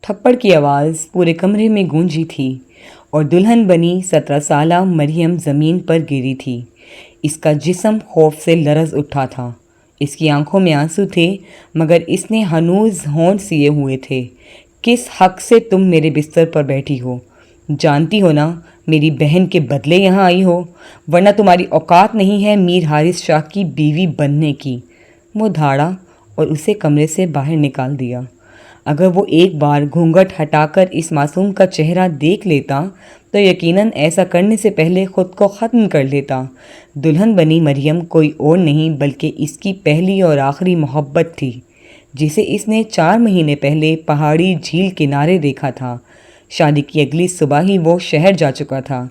تھپڑ کی آواز پورے کمرے میں گونجی تھی اور دلہن بنی 17 سالہ مریم زمین پر گری تھی۔ اس کا جسم خوف سے لرز اٹھا تھا۔ اس کی آنکھوں میں آنسو تھے مگر اس نے ہنوز ہونٹ سیے ہوئے تھے۔ کس حق سے تم میرے بستر پر بیٹھی ہو؟ جانتی ہو نا میری بہن کے بدلے یہاں آئی ہو، ورنہ تمہاری اوقات نہیں ہے میر حارث شاہ کی بیوی بننے کی۔ وہ دھاڑا اور اسے کمرے سے باہر نکال دیا۔ اگر وہ ایک بار گھونگھٹ ہٹا کر اس معصوم کا چہرہ دیکھ لیتا تو یقیناً ایسا کرنے سے پہلے خود کو ختم کر لیتا۔ دلہن بنی مریم کوئی اور نہیں بلکہ اس کی پہلی اور آخری محبت تھی، جسے اس نے 4 مہینے پہلے پہاڑی جھیل کنارے دیکھا تھا۔ شادی کی اگلی صبح ہی وہ شہر جا چکا تھا۔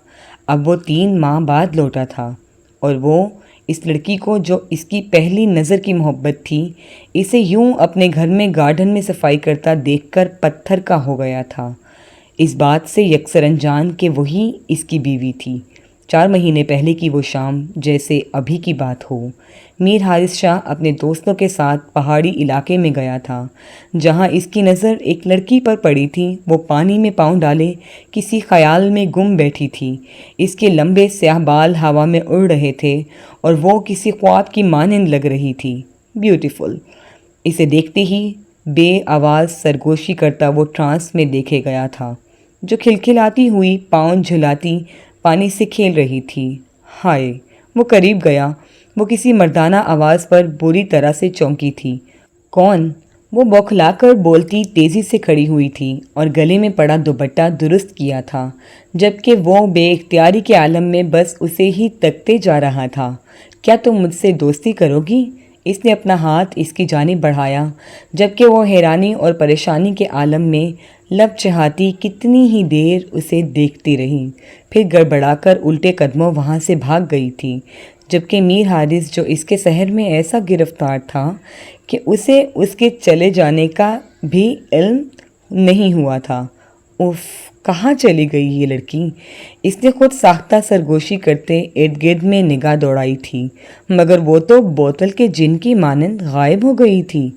اب وہ 3 ماہ بعد لوٹا تھا اور وہ اس لڑکی کو جو اس کی پہلی نظر کی محبت تھی، اسے یوں اپنے گھر میں گارڈن میں صفائی کرتا دیکھ کر پتھر کا ہو گیا تھا، اس بات سے یکسر انجان کہ وہی اس کی بیوی تھی۔ 4 مہینے پہلے کی وہ شام جیسے ابھی کی بات ہو۔ میر حارث شاہ اپنے دوستوں کے ساتھ پہاڑی علاقے میں گیا تھا، جہاں اس کی نظر ایک لڑکی پر پڑی تھی۔ وہ پانی میں پاؤں ڈالے کسی خیال میں گم بیٹھی تھی۔ اس کے لمبے سیاہ بال ہوا میں اڑ رہے تھے اور وہ کسی خواب کی مانند لگ رہی تھی۔ بیوٹیفل۔ اسے دیکھتے ہی بے آواز سرگوشی کرتا وہ ٹرانس میں دیکھے گیا تھا، جو کھلکھلاتی ہوئی پاؤں جھلاتی پانی سے کھیل رہی تھی۔ ہائے! وہ قریب گیا۔ وہ کسی مردانہ آواز پر بری طرح سے چونکی تھی۔ کون؟ وہ بوکھلا کر بولتی تیزی سے کھڑی ہوئی تھی اور گلے میں پڑا دوپٹہ درست کیا تھا، جبکہ وہ بے اختیاری کے عالم میں بس اسے ہی تکتے جا رہا تھا۔ کیا تم مجھ سے دوستی کرو گی؟ اس نے اپنا ہاتھ اس کی جانب بڑھایا، جبکہ وہ حیرانی اور پریشانی کے عالم میں لب چہاتی کتنی ہی دیر اسے دیکھتی رہی، پھر گڑبڑا کر الٹے قدموں وہاں سے بھاگ گئی تھی، جبکہ میر حارث جو اس کے شہر میں ایسا گرفتار تھا کہ اسے اس کے چلے جانے کا بھی علم نہیں ہوا تھا۔ اف! کہاں چلی گئی یہ لڑکی؟ اس نے خود ساختہ سرگوشی کرتے ارد گرد میں نگاہ دوڑائی تھی، مگر وہ تو بوتل کے جن کی مانند غائب ہو گئی تھی۔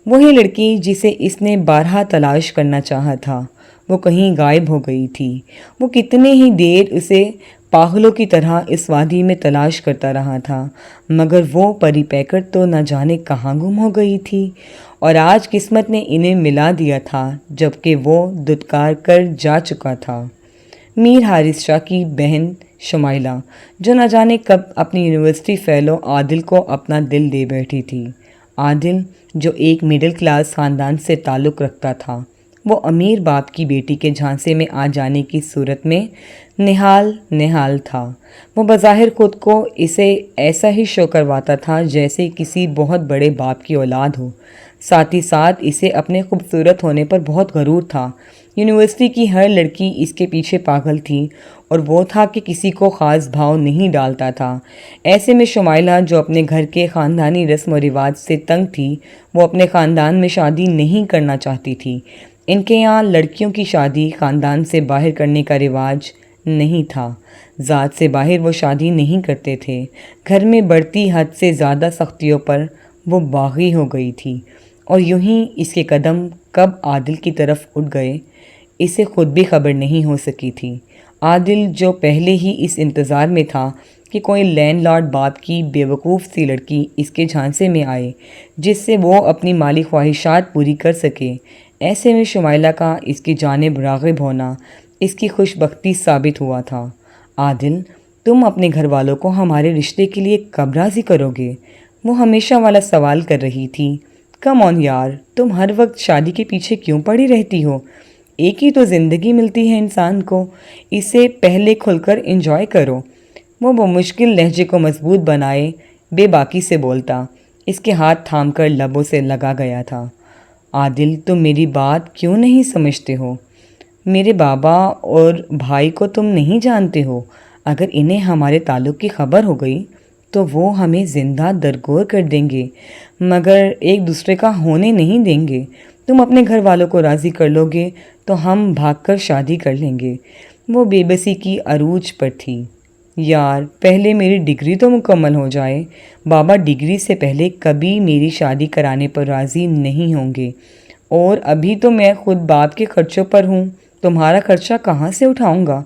وہی لڑکی جسے اس نے بارہا تلاش کرنا چاہا تھا، وہ کہیں غائب ہو گئی تھی۔ وہ کتنے ہی دیر اسے پاگلوں کی طرح اس وادی میں تلاش کرتا رہا تھا، مگر وہ پری پیکر تو نہ جانے کہاں گم ہو گئی تھی، اور آج قسمت نے انہیں ملا دیا تھا جبکہ وہ دھتکار کر جا چکا تھا۔ میر حارث شاہ کی بہن شمائلہ، جو نہ جانے کب اپنی یونیورسٹی فیلو عادل کو اپنا دل دے بیٹھی تھی۔ عادل جو ایک مڈل کلاس خاندان سے تعلق رکھتا تھا، وہ امیر باپ کی بیٹی کے جھانسے میں آ جانے کی صورت میں نہال تھا۔ وہ بظاہر خود کو اسے ایسا ہی شو کرواتا تھا جیسے کسی بہت بڑے باپ کی اولاد ہو، ساتھ ہی ساتھ اسے اپنے خوبصورت ہونے پر بہت غرور تھا۔ یونیورسٹی کی ہر لڑکی اس کے پیچھے پاگل تھی اور وہ تھا کہ کسی کو خاص بھاؤ نہیں ڈالتا تھا۔ ایسے میں شمائلہ جو اپنے گھر کے خاندانی رسم و رواج سے تنگ تھی، وہ اپنے خاندان میں شادی نہیں کرنا چاہتی تھی۔ ان کے یہاں لڑکیوں کی شادی خاندان سے باہر کرنے کا رواج نہیں تھا۔ ذات سے باہر وہ شادی نہیں کرتے تھے۔ گھر میں بڑھتی حد سے زیادہ سختیوں پر وہ باغی ہو گئی تھی، اور یوں ہی اس کے قدم کب عادل کی طرف اٹھ گئے، اسے خود بھی خبر نہیں ہو سکی تھی۔ عادل جو پہلے ہی اس انتظار میں تھا کہ کوئی لینڈ لارڈ باپ کی بیوقوف سی لڑکی اس کے جھانسے میں آئے جس سے وہ اپنی مالی خواہشات پوری کر سکے، ایسے میں شمائلہ کا اس کی جانب راغب ہونا اس کی خوش بختی ثابت ہوا تھا۔ عادل، تم اپنے گھر والوں کو ہمارے رشتے کے لیے کب راضی کرو گے؟ وہ ہمیشہ والا سوال کر رہی تھی۔ کم آن یار، تم ہر وقت شادی کے پیچھے کیوں پڑی رہتی ہو؟ ایک ہی تو زندگی ملتی ہے انسان کو، اسے پہلے کھل کر انجوائے کرو۔ وہ بمشکل لہجے کو مضبوط بنائے بے باکی سے بولتا، اس کے ہاتھ تھام کر لبوں سے لگا گیا تھا۔ عادل، تم میری بات کیوں نہیں سمجھتے ہو؟ میرے بابا اور بھائی کو تم نہیں جانتے ہو، اگر انہیں ہمارے تعلق کی خبر ہو گئی تو وہ ہمیں زندہ درگور کر دیں گے، مگر ایک دوسرے کا ہونے نہیں دیں گے۔ تم اپنے گھر والوں کو راضی کر لو گے تو ہم بھاگ کر شادی کر لیں گے۔ وہ بے بسی کی عروج پر تھی۔ یار، پہلے میری ڈگری تو مکمل ہو جائے۔ بابا ڈگری سے پہلے کبھی میری شادی کرانے پر راضی نہیں ہوں گے۔ اور ابھی تو میں خود باپ کے خرچوں پر ہوں، تمہارا خرچہ کہاں سے اٹھاؤں گا؟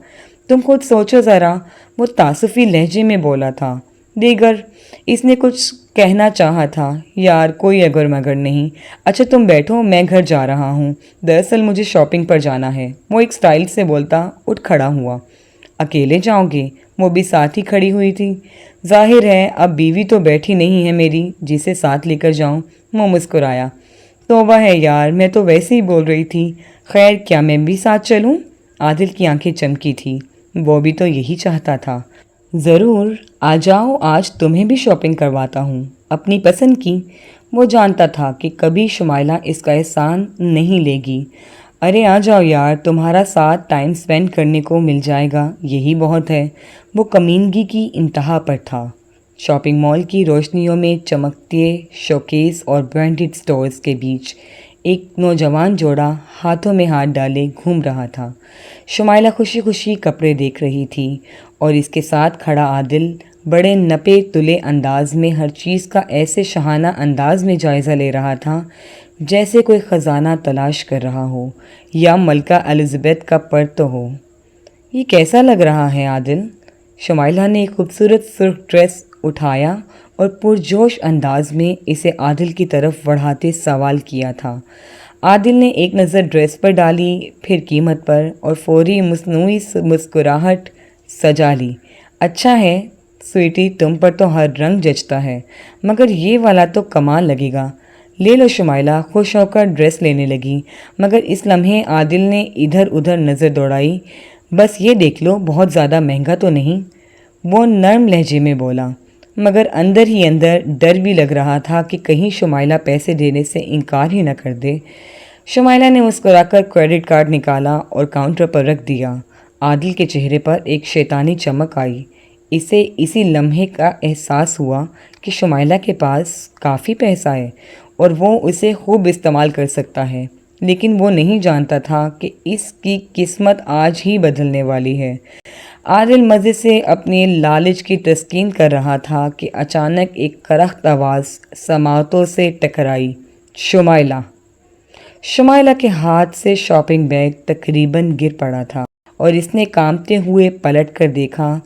تم خود سوچو ذرا، وہ تعسفی لہجے میں بولا تھا۔ دیگر اس نے کچھ کہنا چاہا تھا۔ یار کوئی اگر مگر نہیں۔ اچھا تم بیٹھو، میں گھر جا رہا ہوں، دراصل مجھے شاپنگ پر جانا ہے، وہ ایک سٹائل سے بولتا اٹھ کھڑا ہوا۔ اکیلے جاؤ گے؟ وہ بھی ساتھ ہی کھڑی ہوئی تھی۔ ظاہر ہے اب بیوی تو بیٹھی نہیں ہے میری جسے ساتھ لے کر جاؤں۔ وہ مسکرایا۔ توبہ ہے یار، میں تو ویسے ہی بول رہی تھی۔ خیر کیا میں بھی ساتھ چلوں؟ عادل کی آنکھیں چمکی تھی، وہ بھی تو یہی چاہتا تھا۔ ضرور آ جاؤ، آج تمہیں بھی شاپنگ کرواتا ہوں اپنی پسند کی۔ وہ جانتا تھا کہ کبھی شمائلہ اس کا احسان نہیں لے گی۔ ارے آ جاؤ یار، تمہارا ساتھ ٹائم سپینڈ کرنے کو مل جائے گا، یہی بہت ہے۔ وہ کمینگی کی انتہا پر تھا۔ شاپنگ مال کی روشنیوں میں چمکتے شوکیس اور برانڈڈ سٹورز کے بیچ ایک نوجوان جوڑا ہاتھوں میں ہاتھ ڈالے گھوم رہا تھا۔ شمائلہ خوشی خوشی کپڑے دیکھ رہی تھی اور اس کے ساتھ کھڑا عادل بڑے نپے تلے انداز میں ہر چیز کا ایسے شاہانہ انداز میں جائزہ لے رہا تھا جیسے کوئی خزانہ تلاش کر رہا ہو یا ملکہ الزبیتھ کا پرتو ہو۔ یہ کیسا لگ رہا ہے عادل؟ شمائلہ نے ایک خوبصورت سرخ ڈریس اٹھایا اور پرجوش انداز میں اسے عادل کی طرف بڑھاتے سوال کیا تھا۔ عادل نے ایک نظر ڈریس پر ڈالی، پھر قیمت پر، اور فوری مصنوعی مسکراہٹ سجا لی۔ اچھا ہے سویٹی، تم پر تو ہر رنگ جچتا ہے، مگر یہ والا تو کمال لگے گا۔ لے لو۔ شمائلہ خوش ہو کر ڈریس لینے لگی، مگر اس لمحے عادل نے ادھر ادھر نظر دوڑائی۔ بس یہ دیکھ لو، بہت زیادہ مہنگا تو نہیں؟ وہ نرم لہجے میں بولا، مگر اندر ہی اندر ڈر بھی لگ رہا تھا کہ کہیں شمائلہ پیسے دینے سے انکار ہی نہ کر دے۔ شمائلہ نے مسکرا کر کریڈٹ کارڈ نکالا اور کاؤنٹر پر رکھ دیا۔ عادل کے چہرے پر ایک شیطانی چمک آئی۔ اسے اسی لمحے کا احساس ہوا کہ شمائلہ کے پاس کافی پیسہ ہے اور وہ اسے خوب استعمال کر سکتا ہے، لیکن وہ نہیں جانتا تھا کہ اس کی قسمت آج ہی بدلنے والی ہے۔ عادل مزے سے اپنی لالچ کی تسکین کر رہا تھا کہ اچانک ایک کرخت آواز سماعتوں سے ٹکرائی۔ شمائلہ! شمائلہ کے ہاتھ سے شاپنگ بیگ تقریباً گر پڑا تھا اور اس نے کانپتے ہوئے پلٹ کر دیکھا۔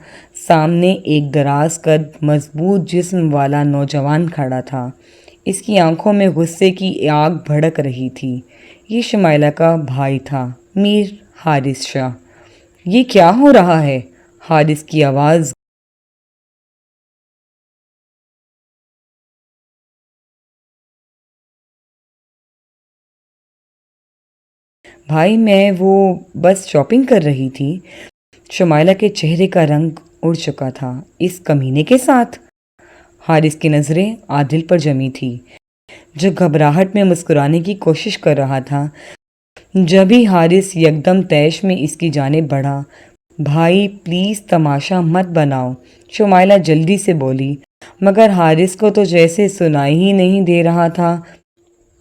سامنے ایک دراز قد مضبوط جسم والا نوجوان کھڑا تھا۔ اس کی آنکھوں میں غصے کی آگ بھڑک رہی تھی۔ یہ شمائلہ کا بھائی تھا، میر حارث شاہ۔ یہ کیا ہو رہا ہے؟ حارث کی آواز بھائی میں بس شاپنگ کر رہی تھی۔ شمائلہ کے چہرے کا رنگ اڑ چکا تھا۔ اس کمینے کے ساتھ؟ حارث کی نظریں عادل پر جمی تھی، جو گھبراہٹ میں مسکرانے کی کوشش کر رہا تھا۔ جبھی حارث یکدم طیش میں اس کی جانب بڑھا۔ بھائی پلیز تماشا مت بناؤ، شمائلہ جلدی سے بولی، مگر حارث کو تو جیسے سنائی ہی نہیں دے رہا تھا۔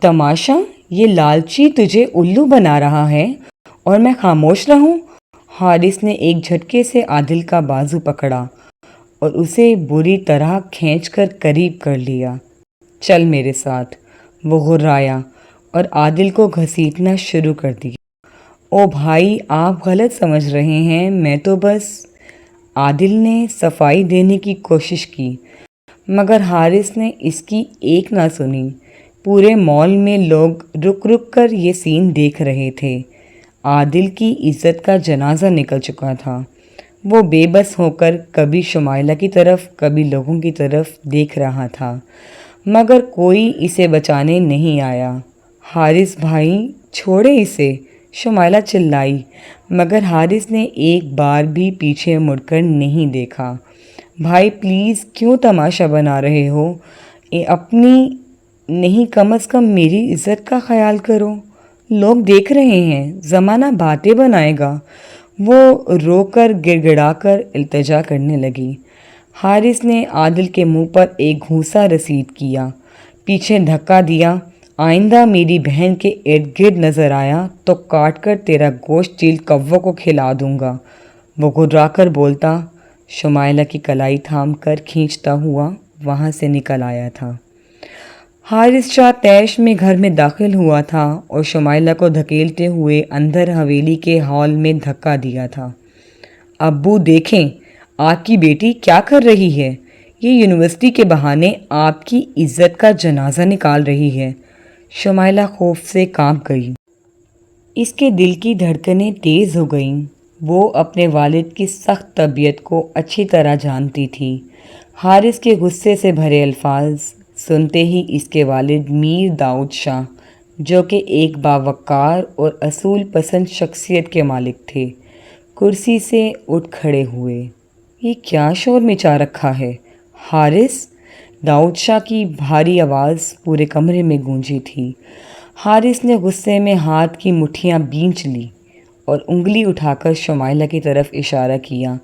تماشا؟ یہ لالچی تجھے الو بنا رہا ہے اور میں خاموش رہوں؟ حارث نے ایک جھٹکے سے عادل کا بازو پکڑا اور اسے بری طرح کھینچ کر قریب کر لیا۔ چل میرے ساتھ، وہ غرایا اور عادل کو گھسیٹنا شروع کر دیا۔ او بھائی آپ غلط سمجھ رہے ہیں، میں تو بس… عادل نے صفائی دینے کی کوشش کی، مگر حارث نے اس کی ایک نہ سنی۔ پورے مال میں لوگ رک رک کر یہ سین دیکھ رہے تھے۔ عادل کی عزت کا جنازہ نکل چکا تھا۔ وہ بے بس ہو کر کبھی شمائلہ کی طرف کبھی لوگوں کی طرف دیکھ رہا تھا، مگر کوئی اسے بچانے نہیں آیا۔ حارث بھائی چھوڑے اسے، شمائلہ چلائی، مگر حارث نے ایک بار بھی پیچھے مڑ کر نہیں دیکھا۔ بھائی پلیز کیوں تماشا بنا رہے ہو؟ اپنی نہیں کم از کم میری عزت کا خیال کرو، لوگ دیکھ رہے ہیں، زمانہ باتیں بنائے گا۔ وہ رو کر گڑ گڑا کر التجا کرنے لگی۔ حارث نے عادل کے منہ پر ایک گھونسا رسید کیا، پیچھے دھکا دیا۔ آئندہ میری بہن کے ارد گرد نظر آیا تو کاٹ کر تیرا گوشت چیل کووں کو کھلا دوں گا، وہ گھرا کر بولتا۔ شمائلہ کی کلائی تھام کر کھینچتا ہوا وہاں سے نکل آیا تھا۔ حارث شاہ تیش میں گھر میں داخل ہوا تھا اور شمائلہ کو دھکیلتے ہوئے اندر حویلی کے ہال میں دھکا دیا تھا۔ ابو دیکھیں، آپ کی بیٹی کیا کر رہی ہے؟ یہ یونیورسٹی کے بہانے آپ کی عزت کا جنازہ نکال رہی ہے۔ شمائلہ خوف سے کانپ گئی۔ اس کے دل کی دھڑکنیں تیز ہو گئیں۔ وہ اپنے والد کی سخت طبیعت کو اچھی طرح جانتی تھی۔ حارث کے غصے سے بھرے الفاظ سنتے ہی اس کے والد میر داؤد شاہ، جو کہ ایک باوقار اور اصول پسند شخصیت کے مالک تھے، کرسی سے اٹھ کھڑے ہوئے۔ یہ کیا شور مچا رکھا ہے؟ حارث! داؤد شاہ کی بھاری آواز پورے کمرے میں گونجی تھی۔ حارث نے غصے میں ہاتھ کی مٹھیاں بھینچ لی اور انگلی اٹھا کر شمائلہ کی طرف اشارہ کیا۔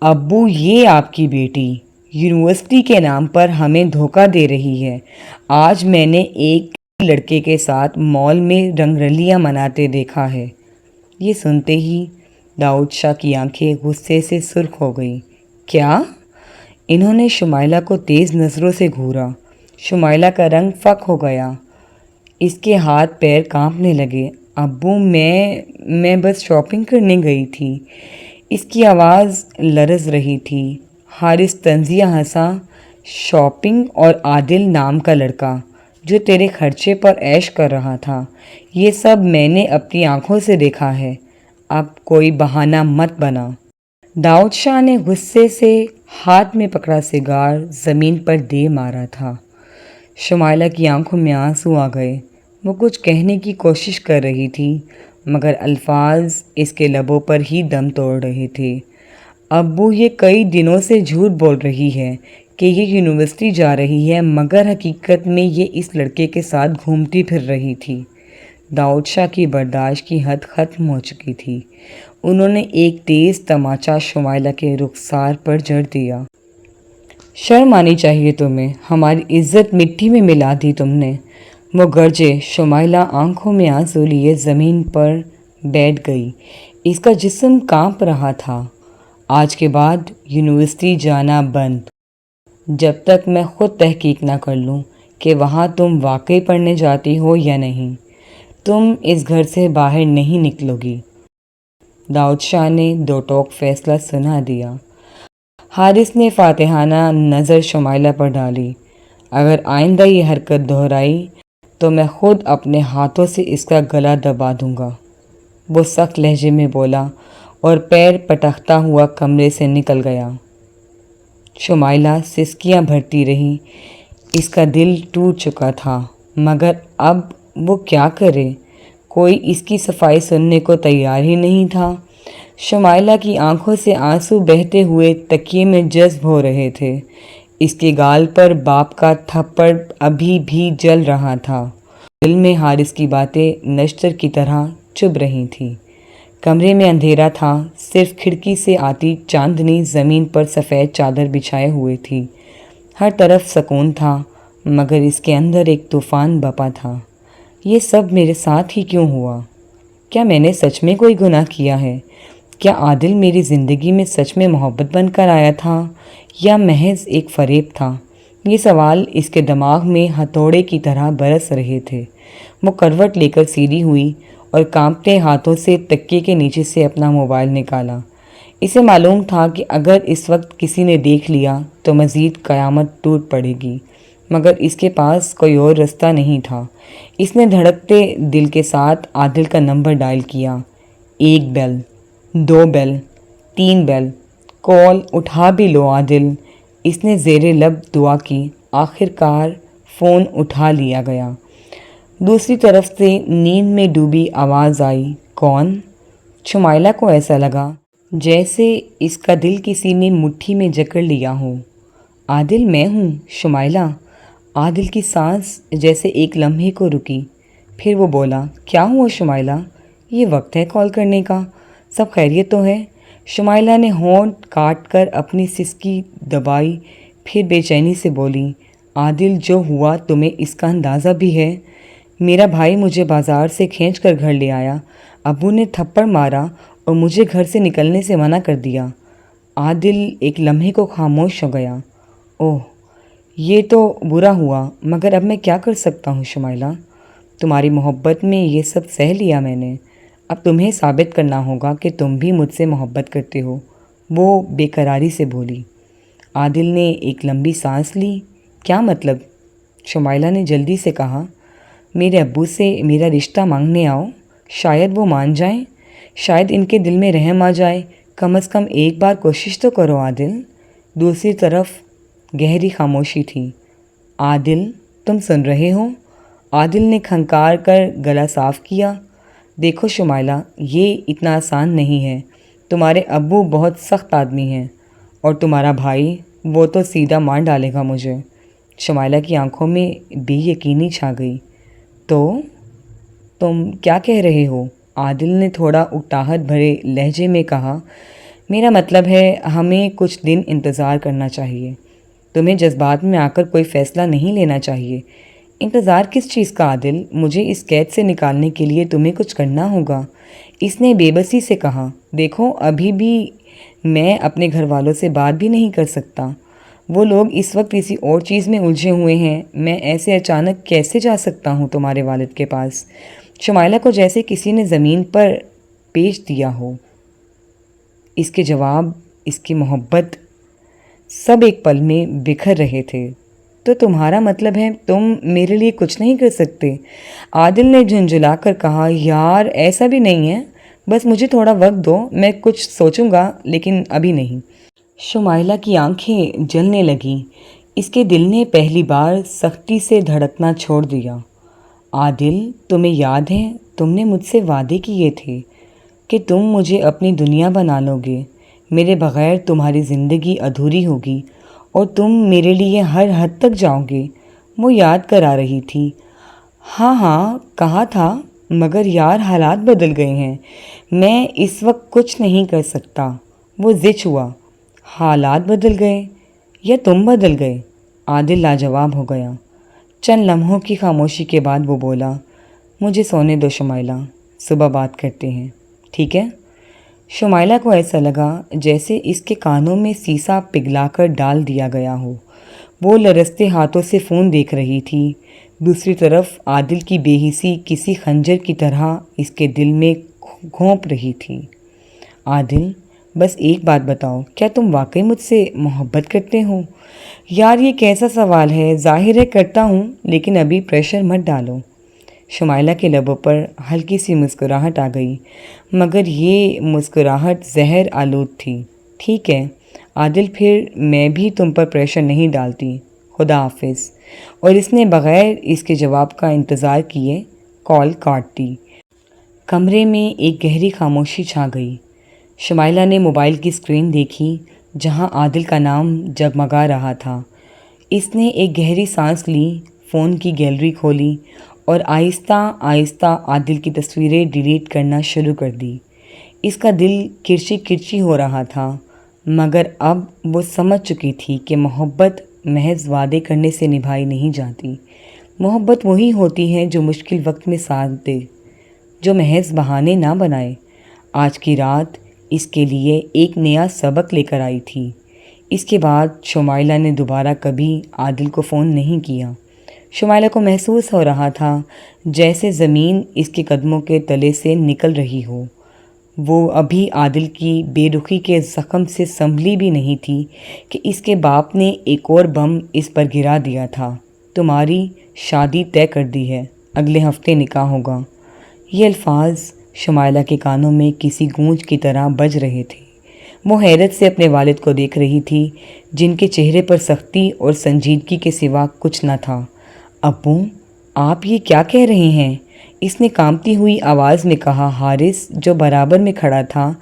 ابو، یہ آپ کی بیٹی یونیورسٹی کے نام پر ہمیں دھوکہ دے رہی ہے۔ آج میں نے ایک لڑکے کے ساتھ مال میں رنگ رلیاں مناتے دیکھا ہے۔ یہ سنتے ہی داؤد شاہ کی آنکھیں غصے سے سرخ ہو گئیں۔ کیا؟ انہوں نے شمائلہ کو تیز نظروں سے گھورا۔ شمائلہ کا رنگ فک ہو گیا۔ اس کے ہاتھ پیر کانپنے لگے۔ ابو، میں بس شاپنگ کرنے گئی تھی۔ اس کی آواز لرز رہی تھی۔ حارث طنزیہ ہنسا۔ شاپنگ اور عادل نام کا لڑکا جو تیرے خرچے پر عیش کر رہا تھا، یہ سب میں نے اپنی آنکھوں سے دیکھا ہے۔ اب کوئی بہانہ مت بنا۔ داؤد شاہ نے غصے سے ہاتھ میں پکڑا سگار زمین پر دے مارا تھا۔ شمائلہ کی آنکھوں میں آنسو آ گئے۔ وہ کچھ کہنے کی کوشش کر رہی تھی مگر الفاظ اس کے لبوں پر ہی دم توڑ رہے تھے۔ ابو، یہ کئی دنوں سے جھوٹ بول رہی ہے کہ یہ یونیورسٹی جا رہی ہے، مگر حقیقت میں یہ اس لڑکے کے ساتھ گھومتی پھر رہی تھی۔ داؤد شاہ کی برداشت کی حد ختم ہو چکی تھی۔ انہوں نے ایک تیز تماچا شمائلہ کے رخسار پر جڑ دیا۔ شرم آنی چاہیے تمہیں، ہماری عزت مٹی میں ملا دی تم نے۔ وہ گرجے۔ شمائلہ آنکھوں میں آنسو لیے زمین پر بیٹھ گئی۔ اس کا جسم کانپ رہا تھا۔ آج کے بعد یونیورسٹی جانا بند، جب تک میں خود تحقیق نہ کر لوں کہ وہاں تم واقعی پڑھنے جاتی ہو یا نہیں۔ تم اس گھر سے باہر نہیں نکلو گی۔ داؤد شاہ نے دو ٹوک فیصلہ سنا دیا۔ حارث نے فاتحانہ نظر شمائلہ پر ڈالی۔ اگر آئندہ یہ حرکت دہرائی تو میں خود اپنے ہاتھوں سے اس کا گلا دبا دوں گا، وہ سخت لہجے میں بولا اور پیر پٹکتا ہوا کمرے سے نکل گیا۔ شمائلہ سسکیاں بھرتی رہی۔ اس کا دل ٹوٹ چکا تھا مگر اب وہ کیا کرے؟ کوئی اس کی صفائی سننے کو تیار ہی نہیں تھا۔ شمائلہ کی آنکھوں سے آنسو بہتے ہوئے تکیے میں جذب ہو رہے تھے۔ اس کے گال پر باپ کا تھپڑ ابھی بھی جل رہا تھا۔ دل میں حارث کی باتیں نشتر کی طرح چبھ رہی تھیں۔ کمرے میں اندھیرا تھا، صرف کھڑکی سے آتی چاندنی زمین پر سفید چادر بچھائے ہوئے تھی۔ ہر طرف سکون تھا مگر اس کے اندر ایک طوفان بپا تھا۔ یہ سب میرے ساتھ ہی کیوں ہوا؟ کیا میں نے سچ میں کوئی گناہ کیا ہے؟ کیا عادل میری زندگی میں سچ میں محبت بن کر آیا تھا یا محض ایک فریب تھا؟ یہ سوال اس کے دماغ میں ہتھوڑے کی طرح برس رہے تھے۔ وہ کروٹ لے کر سیدھی ہوئی اور کانپتے ہاتھوں سے تکیے کے نیچے سے اپنا موبائل نکالا۔ اسے معلوم تھا کہ اگر اس وقت کسی نے دیکھ لیا تو مزید قیامت ٹوٹ پڑے گی، مگر اس کے پاس کوئی اور راستہ نہیں تھا۔ اس نے دھڑکتے دل کے ساتھ عادل کا نمبر ڈائل کیا۔ 1 بیل، 2 بیل، 3 بیل، کال اٹھا بھی لو عادل۔ اس نے زیر لب دعا کی۔ آخر کار فون اٹھا لیا گیا۔ دوسری طرف سے نیند میں ڈوبی آواز آئی۔ کون؟ شمائلہ کو ایسا لگا جیسے اس کا دل کسی نے مٹھی میں جکڑ لیا ہو۔ عادل، میں ہوں شمائلہ۔ عادل کی سانس جیسے ایک لمحے کو رکی، پھر وہ بولا، کیا ہوا شمائلہ؟ یہ وقت ہے کال کرنے کا، سب خیریت تو ہے؟ شمائلہ نے ہونٹ کاٹ کر اپنی سسکی دبائی، پھر بے چینی سے بولی، عادل، جو ہوا تمہیں اس کا اندازہ بھی ہے؟ میرا بھائی مجھے بازار سے کھینچ کر گھر لے آیا، ابو نے تھپڑ مارا اور مجھے گھر سے نکلنے سے منع کر دیا۔ عادل ایک لمحے کو خاموش ہو گیا۔ اوہ، یہ تو برا ہوا، مگر اب میں کیا کر سکتا ہوں شمائلہ؟ تمہاری محبت میں یہ سب سہ لیا میں نے، اب تمہیں ثابت کرنا ہوگا کہ تم بھی مجھ سے محبت کرتے ہو، وہ بے قراری سے بولی۔ عادل نے ایک لمبی سانس لی۔ کیا مطلب؟ شمائلہ نے جلدی سے کہا۔ میرے ابو سے میرا رشتہ مانگنے آؤ، شاید وہ مان جائیں، شاید ان کے دل میں رحم آ جائے، کم از کم ایک بار کوشش تو کرو عادل۔ دوسری طرف گہری خاموشی تھی۔ عادل، تم سن رہے ہو؟ عادل نے کھنکار کر گلا صاف کیا۔ دیکھو شمائلہ، یہ اتنا آسان نہیں ہے، تمہارے ابو بہت سخت آدمی ہیں، اور تمہارا بھائی، وہ تو سیدھا مار ڈالے گا مجھے۔ شمائلہ کی آنکھوں میں بے یقینی چھا گئی۔ تو تم کیا کہہ رہے ہو؟ عادل نے تھوڑا اکتاہٹ بھرے لہجے میں کہا۔ میرا مطلب ہے ہمیں کچھ دن انتظار کرنا چاہیے، تمہیں جذبات میں آ کر کوئی فیصلہ نہیں لینا چاہیے۔ انتظار کس چیز کا عادل؟ مجھے اس قید سے نکالنے کے لیے تمہیں کچھ کرنا ہوگا، اس نے بے بسی سے کہا۔ دیکھو ابھی بھی میں اپنے گھر والوں سے بات بھی نہیں کر سکتا، وہ لوگ اس وقت کسی اور چیز میں الجھے ہوئے ہیں، میں ایسے اچانک کیسے جا سکتا ہوں تمہارے والد کے پاس؟ شمائلہ کو جیسے کسی نے زمین پر پیچ دیا ہو۔ اس کے جواب، اس کی محبت، سب ایک پل میں بکھر رہے تھے۔ تو تمہارا مطلب ہے تم میرے لیے کچھ نہیں کر سکتے؟ عادل نے جھنجھلا کر کہا۔ یار ایسا بھی نہیں ہے، بس مجھے تھوڑا وقت دو، میں کچھ سوچوں گا، لیکن ابھی نہیں۔ شمائلہ کی آنکھیں جلنے لگیں، اس کے دل نے پہلی بار سختی سے دھڑکنا چھوڑ دیا۔ عادل، تمہیں یاد ہے تم نے مجھ سے وعدے کیے تھے کہ تم مجھے اپنی دنیا بنا لو گے، میرے بغیر تمہاری زندگی ادھوری ہوگی اور تم میرے لیے ہر حد تک جاؤ گے، وہ یاد کرا رہی تھی۔ ہاں کہا تھا، مگر یار حالات بدل گئے ہیں، میں اس وقت کچھ نہیں کر سکتا۔ وہ زچ ہوا۔ حالات بدل گئے یا تم بدل گئے؟ عادل لاجواب ہو گیا۔ چند لمحوں کی خاموشی کے بعد وہ بولا، مجھے سونے دو شمائلہ، صبح بات کرتے ہیں، ٹھیک ہے؟ شمائلہ کو ایسا لگا جیسے اس کے کانوں میں سیسا پگھلا کر ڈال دیا گیا ہو۔ وہ لرزتے ہاتھوں سے فون دیکھ رہی تھی۔ دوسری طرف عادل کی بے حسی کسی خنجر کی طرح اس کے دل میں گھونپ رہی تھی۔ عادل، بس ایک بات بتاؤ، کیا تم واقعی مجھ سے محبت کرتے ہو؟ یار یہ کیسا سوال ہے؟ ظاہر ہے کرتا ہوں، لیکن ابھی پریشر مت ڈالو۔ شمائلہ کے لبوں پر ہلکی سی مسکراہٹ آ گئی، مگر یہ مسکراہٹ زہر آلود تھی۔ ٹھیک ہے عادل، پھر میں بھی تم پر پریشر نہیں ڈالتی، خدا حافظ۔ اور اس نے بغیر اس کے جواب کا انتظار کیے کال کاٹ دی۔ کمرے میں ایک گہری خاموشی چھا گئی۔ شمائلہ نے موبائل کی اسکرین دیکھی جہاں عادل کا نام جگمگا رہا تھا۔ اس نے ایک گہری سانس لی، فون کی گیلری کھولی اور آہستہ آہستہ عادل کی تصویریں ڈیلیٹ کرنا شروع کر دی۔ اس کا دل کرچی کرچی ہو رہا تھا، مگر اب وہ سمجھ چکی تھی کہ محبت محض وعدے کرنے سے نبھائی نہیں جاتی۔ محبت وہی ہوتی ہے جو مشکل وقت میں ساتھ دے، جو محض بہانے نہ بنائے۔ آج کی رات اس کے لیے ایک نیا سبق لے کر آئی تھی۔ اس کے بعد شمائلہ نے دوبارہ کبھی عادل کو فون نہیں کیا۔ شمائلہ کو محسوس ہو رہا تھا جیسے زمین اس کے قدموں کے تلے سے نکل رہی ہو۔ وہ ابھی عادل کی بے رخی کے زخم سے سنبھلی بھی نہیں تھی کہ اس کے باپ نے ایک اور بم اس پر گرا دیا تھا۔ تمہاری شادی طے کر دی ہے، اگلے ہفتے نکاح ہوگا۔ یہ الفاظ شمائلہ کے کانوں میں کسی گونج کی طرح بج رہے تھے۔ وہ حیرت سے اپنے والد کو دیکھ رہی تھی، جن کے چہرے پر سختی اور سنجیدگی کے سوا کچھ نہ تھا۔ ابو، آپ یہ کیا کہہ رہے ہیں؟ اس نے کانپتی ہوئی آواز میں کہا۔ حارث، جو برابر میں کھڑا تھا،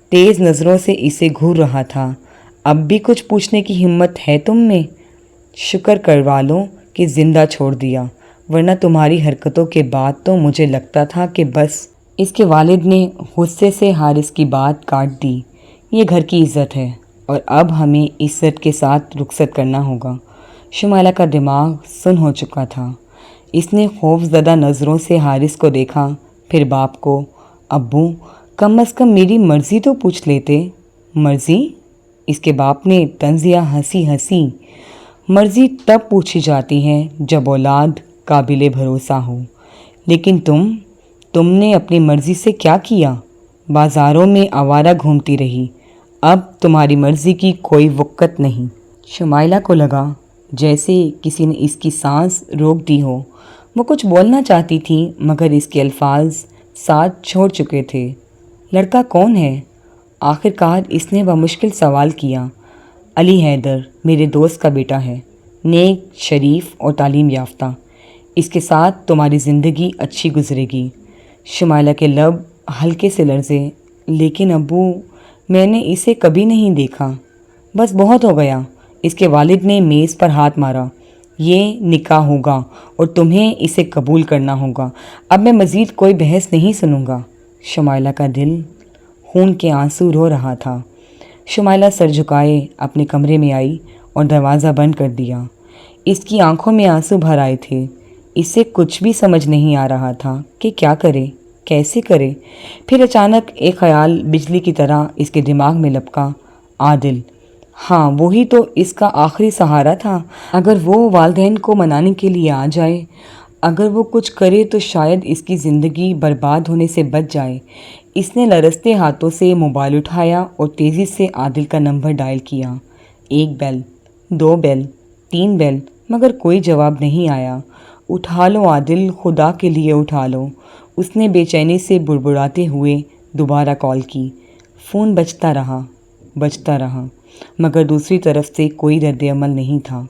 تیز نظروں سے اسے گھور رہا تھا۔ اب بھی کچھ پوچھنے کی ہمت ہے تم میں؟ شکر کروا لو کہ زندہ چھوڑ دیا، ورنہ تمہاری حرکتوں کے بعد تو مجھے لگتا تھا کہ بس۔ اس کے والد نے غصے سے حارث کی بات کاٹ دی۔ یہ گھر کی عزت ہے اور اب ہمیں عزت کے ساتھ رخصت کرنا ہوگا۔ شمائلہ کا دماغ سن ہو چکا تھا۔ اس نے خوف زدہ نظروں سے حارث کو دیکھا، پھر باپ کو۔ ابو، کم از کم میری مرضی تو پوچھ لیتے۔ مرضی؟ اس کے باپ نے طنزیہ ہنسی ہنسی۔ مرضی تب پوچھی جاتی ہے جب اولاد قابل بھروسہ ہو، لیکن تم نے اپنی مرضی سے کیا کیا؟ بازاروں میں آوارہ گھومتی رہی، اب تمہاری مرضی کی کوئی وقت نہیں۔ شمائلہ کو لگا جیسے کسی نے اس کی سانس روک دی ہو۔ وہ کچھ بولنا چاہتی تھی مگر اس کے الفاظ ساتھ چھوڑ چکے تھے۔ لڑکا کون ہے؟ آخر کار اس نے بمشکل سوال کیا۔ علی حیدر میرے دوست کا بیٹا ہے، نیک، شریف اور تعلیم یافتہ۔ اس کے ساتھ تمہاری زندگی اچھی گزرے گی۔ شمائلہ کے لب ہلکے سے لرزے۔ لیکن ابو، میں نے اسے کبھی نہیں دیکھا۔ بس بہت ہو گیا۔ اس کے والد نے میز پر ہاتھ مارا۔ یہ نکاح ہوگا اور تمہیں اسے قبول کرنا ہوگا۔ اب میں مزید کوئی بحث نہیں سنوں گا۔ شمائلہ کا دل خون کے آنسو رو رہا تھا۔ شمائلہ سر جھکائے اپنے کمرے میں آئی اور دروازہ بند کر دیا۔ اس کی آنکھوں میں آنسو بھر آئے تھے۔ اسے کچھ بھی سمجھ نہیں آ رہا تھا کہ کیا کرے، کیسے کرے۔ پھر اچانک ایک خیال بجلی کی طرح اس کے دماغ میں لپکا۔ عادل، ہاں وہی تو اس کا آخری سہارا تھا۔ اگر وہ والدین کو منانے کے لیے آ جائے، اگر وہ کچھ کرے تو شاید اس کی زندگی برباد ہونے سے بچ جائے۔ اس نے لرزتے ہاتھوں سے موبائل اٹھایا اور تیزی سے عادل کا نمبر ڈائل کیا۔ 1 بیل، 2 بیل، 3 بیل، مگر کوئی جواب نہیں آیا۔ اٹھا لو عادل، خدا کے لیے اٹھا لو، اس نے بے چینی سے بڑبڑاتے ہوئے دوبارہ کال کی۔ فون بجتا رہا مگر دوسری طرف سے کوئی رد عمل نہیں تھا۔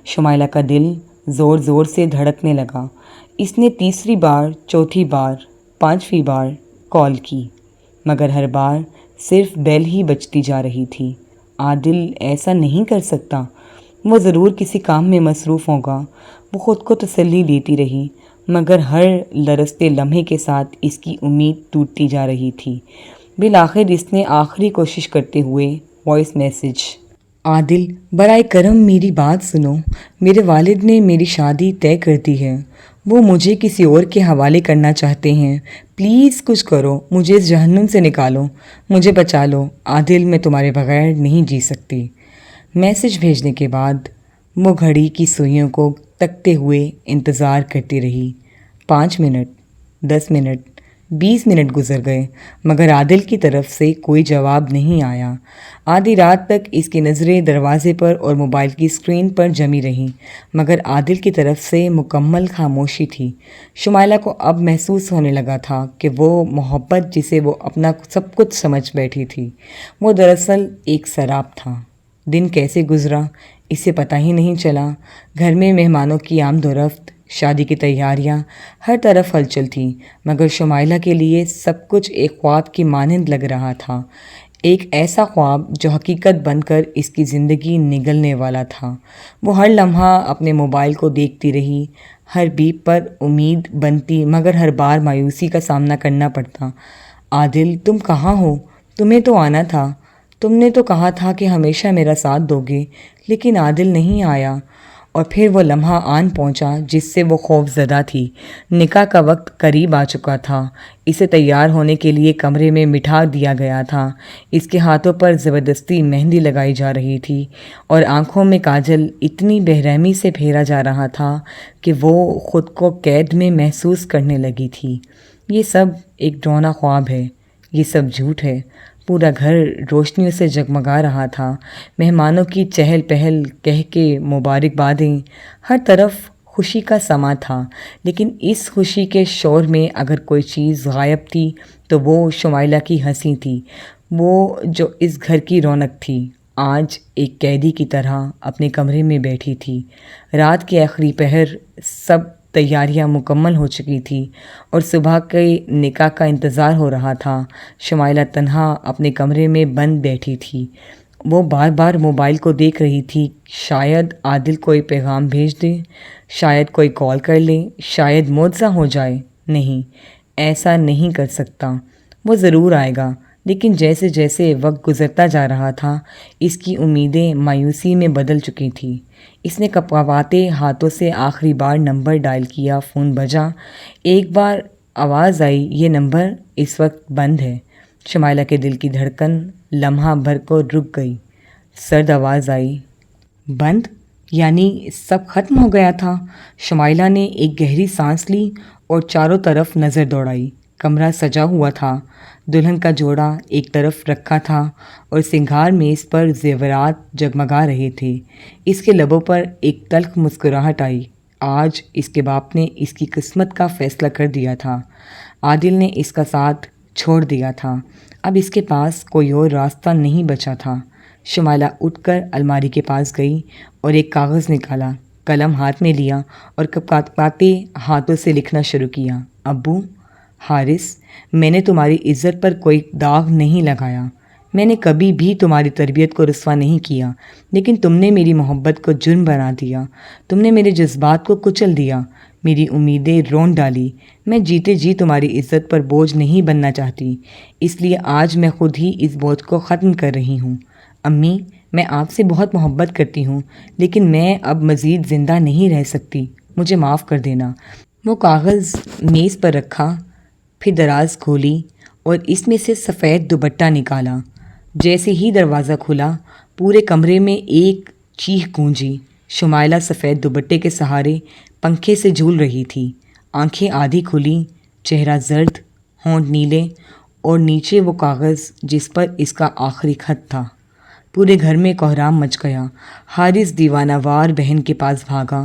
شمائلہ کا دل زور زور سے دھڑکنے لگا۔ اس نے تیسری بار، چوتھی بار، 5ویں بار کال کی مگر ہر بار صرف بیل ہی بجتی جا رہی تھی۔ عادل ایسا نہیں کر سکتا، وہ ضرور کسی کام میں مصروف ہوگا۔ وہ خود کو تسلی دیتی رہی مگر ہر لرزتے لمحے کے ساتھ اس کی امید ٹوٹتی جا رہی تھی۔ بالآخر اس نے آخری کوشش کرتے ہوئے وائس میسج: عادل، برائے کرم میری بات سنو۔ میرے والد نے میری شادی طے کر دی ہے۔ وہ مجھے کسی اور کے حوالے کرنا چاہتے ہیں۔ پلیز کچھ کرو، مجھے اس جہنم سے نکالو، مجھے بچا لو۔ عادل، میں تمہارے بغیر نہیں جی سکتی۔ میسج بھیجنے کے بعد وہ گھڑی کی سوئیوں کو تکتے ہوئے انتظار کرتی رہی۔ 5 منٹ، 10 منٹ، 20 منٹ گزر گئے مگر عادل کی طرف سے کوئی جواب نہیں آیا۔ آدھی رات تک اس کی نظریں دروازے پر اور موبائل کی اسکرین پر جمی رہیں مگر عادل کی طرف سے مکمل خاموشی تھی۔ شمائلہ کو اب محسوس ہونے لگا تھا کہ وہ محبت جسے وہ اپنا سب کچھ سمجھ بیٹھی تھی، وہ دراصل ایک سراب تھا۔ دن کیسے گزرا اسے پتہ ہی نہیں چلا۔ گھر میں مہمانوں کی آمد و رفت، شادی کی تیاریاں، ہر طرف ہلچل تھی مگر شمائلہ کے لیے سب کچھ ایک خواب کی مانند لگ رہا تھا، ایک ایسا خواب جو حقیقت بن کر اس کی زندگی نگلنے والا تھا۔ وہ ہر لمحہ اپنے موبائل کو دیکھتی رہی، ہر بیپ پر امید بنتی مگر ہر بار مایوسی کا سامنا کرنا پڑتا۔ عادل، تم کہاں ہو؟ تمہیں تو آنا تھا، تم نے تو کہا تھا کہ ہمیشہ میرا ساتھ دو گے، لیکن عادل نہیں آیا۔ اور پھر وہ لمحہ آن پہنچا جس سے وہ خوف زدہ تھی۔ نکاح کا وقت قریب آ چکا تھا۔ اسے تیار ہونے کے لیے کمرے میں بٹھا دیا گیا تھا۔ اس کے ہاتھوں پر زبردستی مہندی لگائی جا رہی تھی اور آنکھوں میں کاجل اتنی بے رحمی سے پھیرا جا رہا تھا کہ وہ خود کو قید میں محسوس کرنے لگی تھی۔ یہ سب ایک ڈراؤنا خواب ہے، یہ سب جھوٹ ہے۔ پورا گھر روشنیوں سے جگمگا رہا تھا، مہمانوں کی چہل پہل، کہہ کے مبارکبادیں، ہر طرف خوشی کا سما تھا۔ لیکن اس خوشی کے شور میں اگر کوئی چیز غائب تھی تو وہ شمائلہ کی ہنسی تھی، وہ جو اس گھر کی رونق تھی۔ آج ایک قیدی کی طرح اپنے کمرے میں بیٹھی تھی۔ رات کے آخری پہر، سب تیاریاں مکمل ہو چکی تھی اور صبح کے نکاح کا انتظار ہو رہا تھا۔ شمائلہ تنہا اپنے کمرے میں بند بیٹھی تھی۔ وہ بار بار موبائل کو دیکھ رہی تھی، شاید عادل کوئی پیغام بھیج دے، شاید کوئی کال کر لے، شاید معجزہ ہو جائے۔ نہیں، ایسا نہیں کر سکتا، وہ ضرور آئے گا۔ لیکن جیسے جیسے وقت گزرتا جا رہا تھا اس کی امیدیں مایوسی میں بدل چکی تھیں۔ اس نے کپکپاتے ہاتھوں سے آخری بار نمبر ڈائل کیا۔ فون بجا۔ ایک بار آواز آئی، یہ نمبر اس وقت بند ہے۔ شمائلہ کے دل کی دھڑکن لمحہ بھر کو رک گئی۔ سرد آواز آئی، بند؟ یعنی سب ختم ہو گیا تھا؟ شمائلہ نے ایک گہری سانس لی اور چاروں طرف نظر دوڑائی۔ کمرہ سجا ہوا تھا، دلہن کا جوڑا ایک طرف رکھا تھا اور سنگھار میز پر زیورات جگمگا رہے تھے۔ اس کے لبوں پر ایک تلخ مسکراہٹ آئی۔ آج اس کے باپ نے اس کی قسمت کا فیصلہ کر دیا تھا۔ عادل نے اس کا ساتھ چھوڑ دیا تھا، اب اس کے پاس کوئی اور راستہ نہیں بچا تھا۔ شمائلہ اٹھ کر الماری کے پاس گئی اور ایک کاغذ نکالا، قلم ہاتھ میں لیا اور کپکپاتے ہاتھوں سے لکھنا شروع کیا۔ ابو، حارث، میں نے تمہاری عزت پر کوئی داغ نہیں لگایا، میں نے کبھی بھی تمہاری تربیت کو رسوا نہیں کیا، لیکن تم نے میری محبت کو جرم بنا دیا، تم نے میرے جذبات کو کچل دیا، میری امیدیں رون ڈالی۔ میں جیتے جی تمہاری عزت پر بوجھ نہیں بننا چاہتی، اس لیے آج میں خود ہی اس بوجھ کو ختم کر رہی ہوں۔ امی، میں آپ سے بہت محبت کرتی ہوں، لیکن میں اب مزید زندہ نہیں رہ سکتی، مجھے معاف کر دینا۔ وہ کاغذ میز پر رکھا، پھر دراز کھولی اور اس میں سے سفید دوپٹہ نکالا۔ جیسے ہی دروازہ کھلا، پورے کمرے میں ایک چیخ گونجی۔ شمائلہ سفید دوپٹے کے سہارے پنکھے سے جھول رہی تھی، آنکھیں آدھی کھلی، چہرہ زرد، ہونٹ نیلے اور نیچے وہ کاغذ جس پر اس کا آخری خط تھا۔ پورے گھر میں کوہرام مچ گیا۔ حارث دیوانہ وار بہن کے پاس بھاگا۔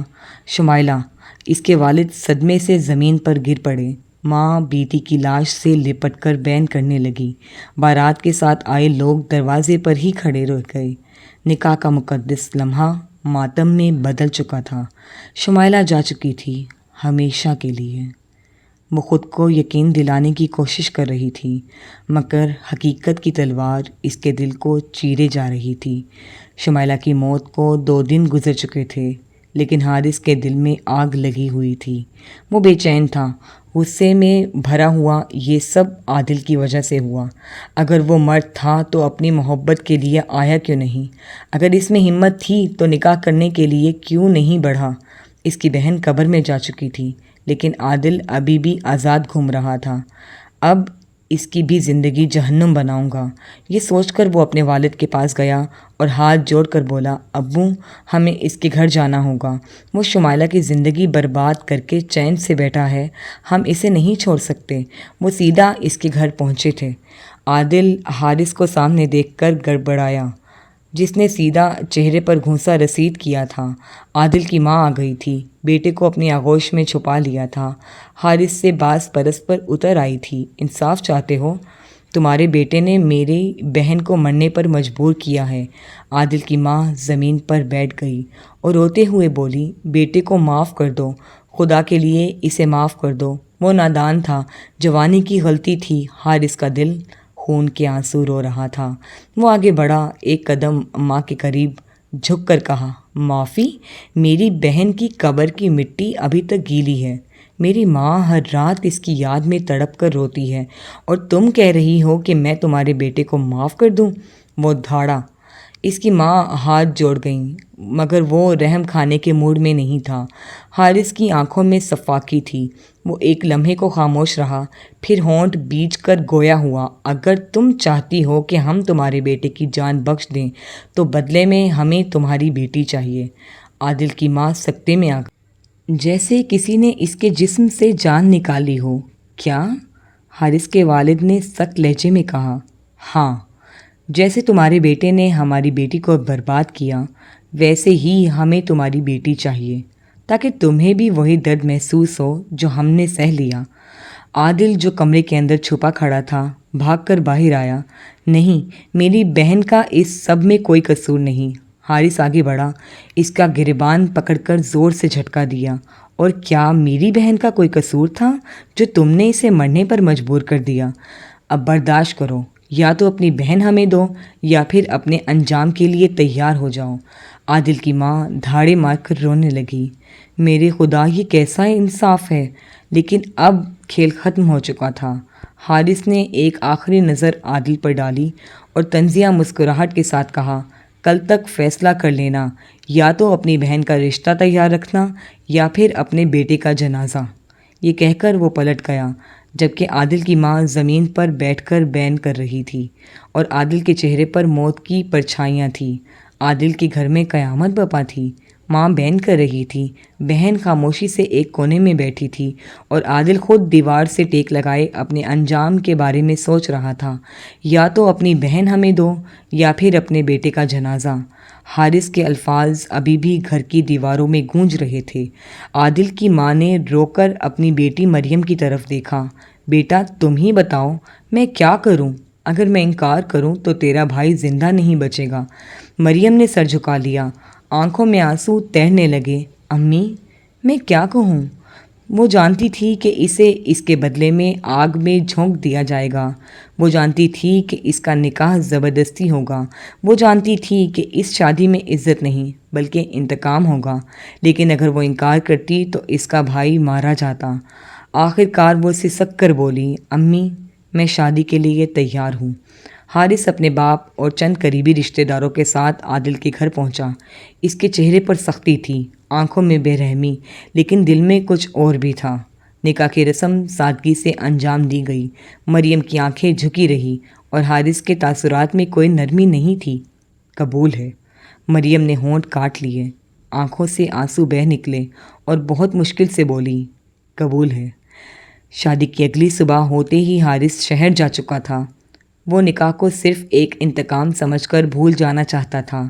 شمائلہ، اس کے والد صدمے سے زمین پر گر پڑے۔ ماں بیٹی کی لاش سے لپٹ کر بین کرنے لگی۔ بارات کے ساتھ آئے لوگ دروازے پر ہی کھڑے رہ گئے۔ نکاح کا مقدس لمحہ ماتم میں بدل چکا تھا۔ شمائلہ جا چکی تھی، ہمیشہ کے لیے۔ وہ خود کو یقین دلانے کی کوشش کر رہی تھی، مگر حقیقت کی تلوار اس کے دل کو چیرے جا رہی تھی۔ شمائلہ کی موت کو 2 دن گزر چکے تھے، لیکن حارث کے دل میں آگ لگی ہوئی تھی۔ وہ بے چین تھا، غصے میں بھرا ہوا۔ یہ سب عادل کی وجہ سے ہوا۔ اگر وہ مرد تھا تو اپنی محبت کے لیے آیا کیوں نہیں؟ اگر اس میں ہمت تھی تو نکاح کرنے کے لیے کیوں نہیں بڑھا؟ اس کی بہن قبر میں جا چکی تھی، لیکن عادل ابھی بھی آزاد گھوم رہا تھا۔ اب اس کی بھی زندگی جہنم بناؤں گا، یہ سوچ کر وہ اپنے والد کے پاس گیا اور ہاتھ جوڑ کر بولا، ابو، ہمیں اس کے گھر جانا ہوگا۔ وہ شمائلہ کی زندگی برباد کر کے چین سے بیٹھا ہے، ہم اسے نہیں چھوڑ سکتے۔ وہ سیدھا اس کے گھر پہنچے تھے۔ عادل حارث کو سامنے دیکھ کر گڑبڑایا، جس نے سیدھا چہرے پر گھونسا رسید کیا تھا۔ عادل کی ماں آ گئی تھی، بیٹے کو اپنی آغوش میں چھپا لیا تھا۔ حارث سے باز پرست پر اتر آئی تھی، انصاف چاہتے ہو؟ تمہارے بیٹے نے میری بہن کو مرنے پر مجبور کیا ہے۔ عادل کی ماں زمین پر بیٹھ گئی اور روتے ہوئے بولی، بیٹے کو معاف کر دو، خدا کے لیے اسے معاف کر دو، وہ نادان تھا، جوانی کی غلطی تھی۔ حارث کا دل خون کے آنسو رو رہا تھا۔ وہ آگے بڑھا، ایک قدم ماں کے قریب جھک کر کہا، معافی؟ میری بہن کی قبر کی مٹی ابھی تک گیلی ہے، میری ماں ہر رات اس کی یاد میں تڑپ کر روتی ہے، اور تم کہہ رہی ہو کہ میں تمہارے بیٹے کو معاف کر دوں؟ وہ دھاڑا۔ اس کی ماں ہاتھ جوڑ گئیں، مگر وہ رحم کھانے کے موڈ میں نہیں تھا۔ حارث کی آنکھوں میں صفاقی تھی۔ وہ ایک لمحے کو خاموش رہا، پھر ہونٹ بیچ کر گویا ہوا، اگر تم چاہتی ہو کہ ہم تمہارے بیٹے کی جان بخش دیں تو بدلے میں ہمیں تمہاری بیٹی چاہیے۔ عادل کی ماں سکتے میں آ گئی، جیسے کسی نے اس کے جسم سے جان نکالی ہو۔ کیا؟ حارث کے والد نے سخت لہجے میں کہا۔ ہاں، جیسے تمہارے بیٹے نے ہماری بیٹی کو برباد کیا، ویسے ہی ہمیں تمہاری بیٹی چاہیے، تاکہ تمہیں بھی وہی درد محسوس ہو جو ہم نے سہ لیا۔ عادل، جو کمرے کے اندر چھپا کھڑا تھا، بھاگ کر باہر آیا۔ نہیں، میری بہن کا اس سب میں کوئی قصور نہیں۔ حارث آگے بڑھا، اس کا گریبان پکڑ کر زور سے جھٹکا دیا۔ اور کیا میری بہن کا کوئی قصور تھا جو تم نے اسے مرنے پر مجبور کر دیا؟ اب برداشت کرو، یا تو اپنی بہن ہمیں دو یا پھر اپنے انجام کے لیے تیار ہو جاؤ۔ عادل کی ماں دھاڑے مار کر رونے لگی۔ میرے خدا، یہ کیسا انصاف ہے؟ لیکن اب کھیل ختم ہو چکا تھا۔ حارث نے ایک آخری نظر عادل پر ڈالی اور طنزیہ مسکراہٹ کے ساتھ کہا، کل تک فیصلہ کر لینا، یا تو اپنی بہن کا رشتہ تیار رکھنا یا پھر اپنے بیٹے کا جنازہ۔ یہ کہہ کر وہ پلٹ گیا، جبکہ عادل کی ماں زمین پر بیٹھ کر بین کر رہی تھی اور عادل کے چہرے پر موت کی پرچھائیاں تھیں۔ عادل کے گھر میں قیامت برپا تھی۔ ماں بین کر رہی تھی۔ بہن خاموشی سے ایک کونے میں بیٹھی تھی اور عادل خود دیوار سے ٹیک لگائے اپنے انجام کے بارے میں سوچ رہا تھا، یا تو اپنی بہن ہمیں دو یا پھر اپنے بیٹے کا جنازہ۔ حارث کے الفاظ ابھی بھی گھر کی دیواروں میں گونج رہے تھے۔ عادل کی ماں نے رو کر اپنی بیٹی مریم کی طرف دیکھا۔ بیٹا تم ہی بتاؤ میں کیا کروں؟ اگر میں انکار کروں تو تیرا بھائی زندہ نہیں بچے گا۔ مریم نے سر جھکا لیا، آنکھوں میں آنسو تیرنے لگے۔ امی میں کیا کہوں؟ وہ جانتی تھی کہ اسے اس کے بدلے میں آگ میں جھونک دیا جائے گا۔ وہ جانتی تھی کہ اس کا نکاح زبردستی ہوگا۔ وہ جانتی تھی کہ اس شادی میں عزت نہیں بلکہ انتقام ہوگا، لیکن اگر وہ انکار کرتی تو اس کا بھائی مارا جاتا۔ آخر کار وہ سسک کر بولی، امی میں شادی کے لیے تیار ہوں۔ حارث اپنے باپ اور چند قریبی رشتہ داروں کے ساتھ عادل کے گھر پہنچا۔ اس کے چہرے پر سختی تھی، آنکھوں میں بے رحمی، لیکن دل میں کچھ اور بھی تھا۔ نکاح کی رسم سادگی سے انجام دی گئی۔ مریم کی آنکھیں جھکی رہی اور حارث کے تاثرات میں کوئی نرمی نہیں تھی۔ قبول ہے، مریم نے ہونٹ کاٹ لیے، آنکھوں سے آنسو بہہ نکلے اور بہت مشکل سے بولی، قبول ہے۔ شادی کی اگلی صبح ہوتے ہی حارث شہر جا چکا تھا۔ وہ نکاح کو صرف ایک انتقام سمجھ کر بھول جانا چاہتا تھا۔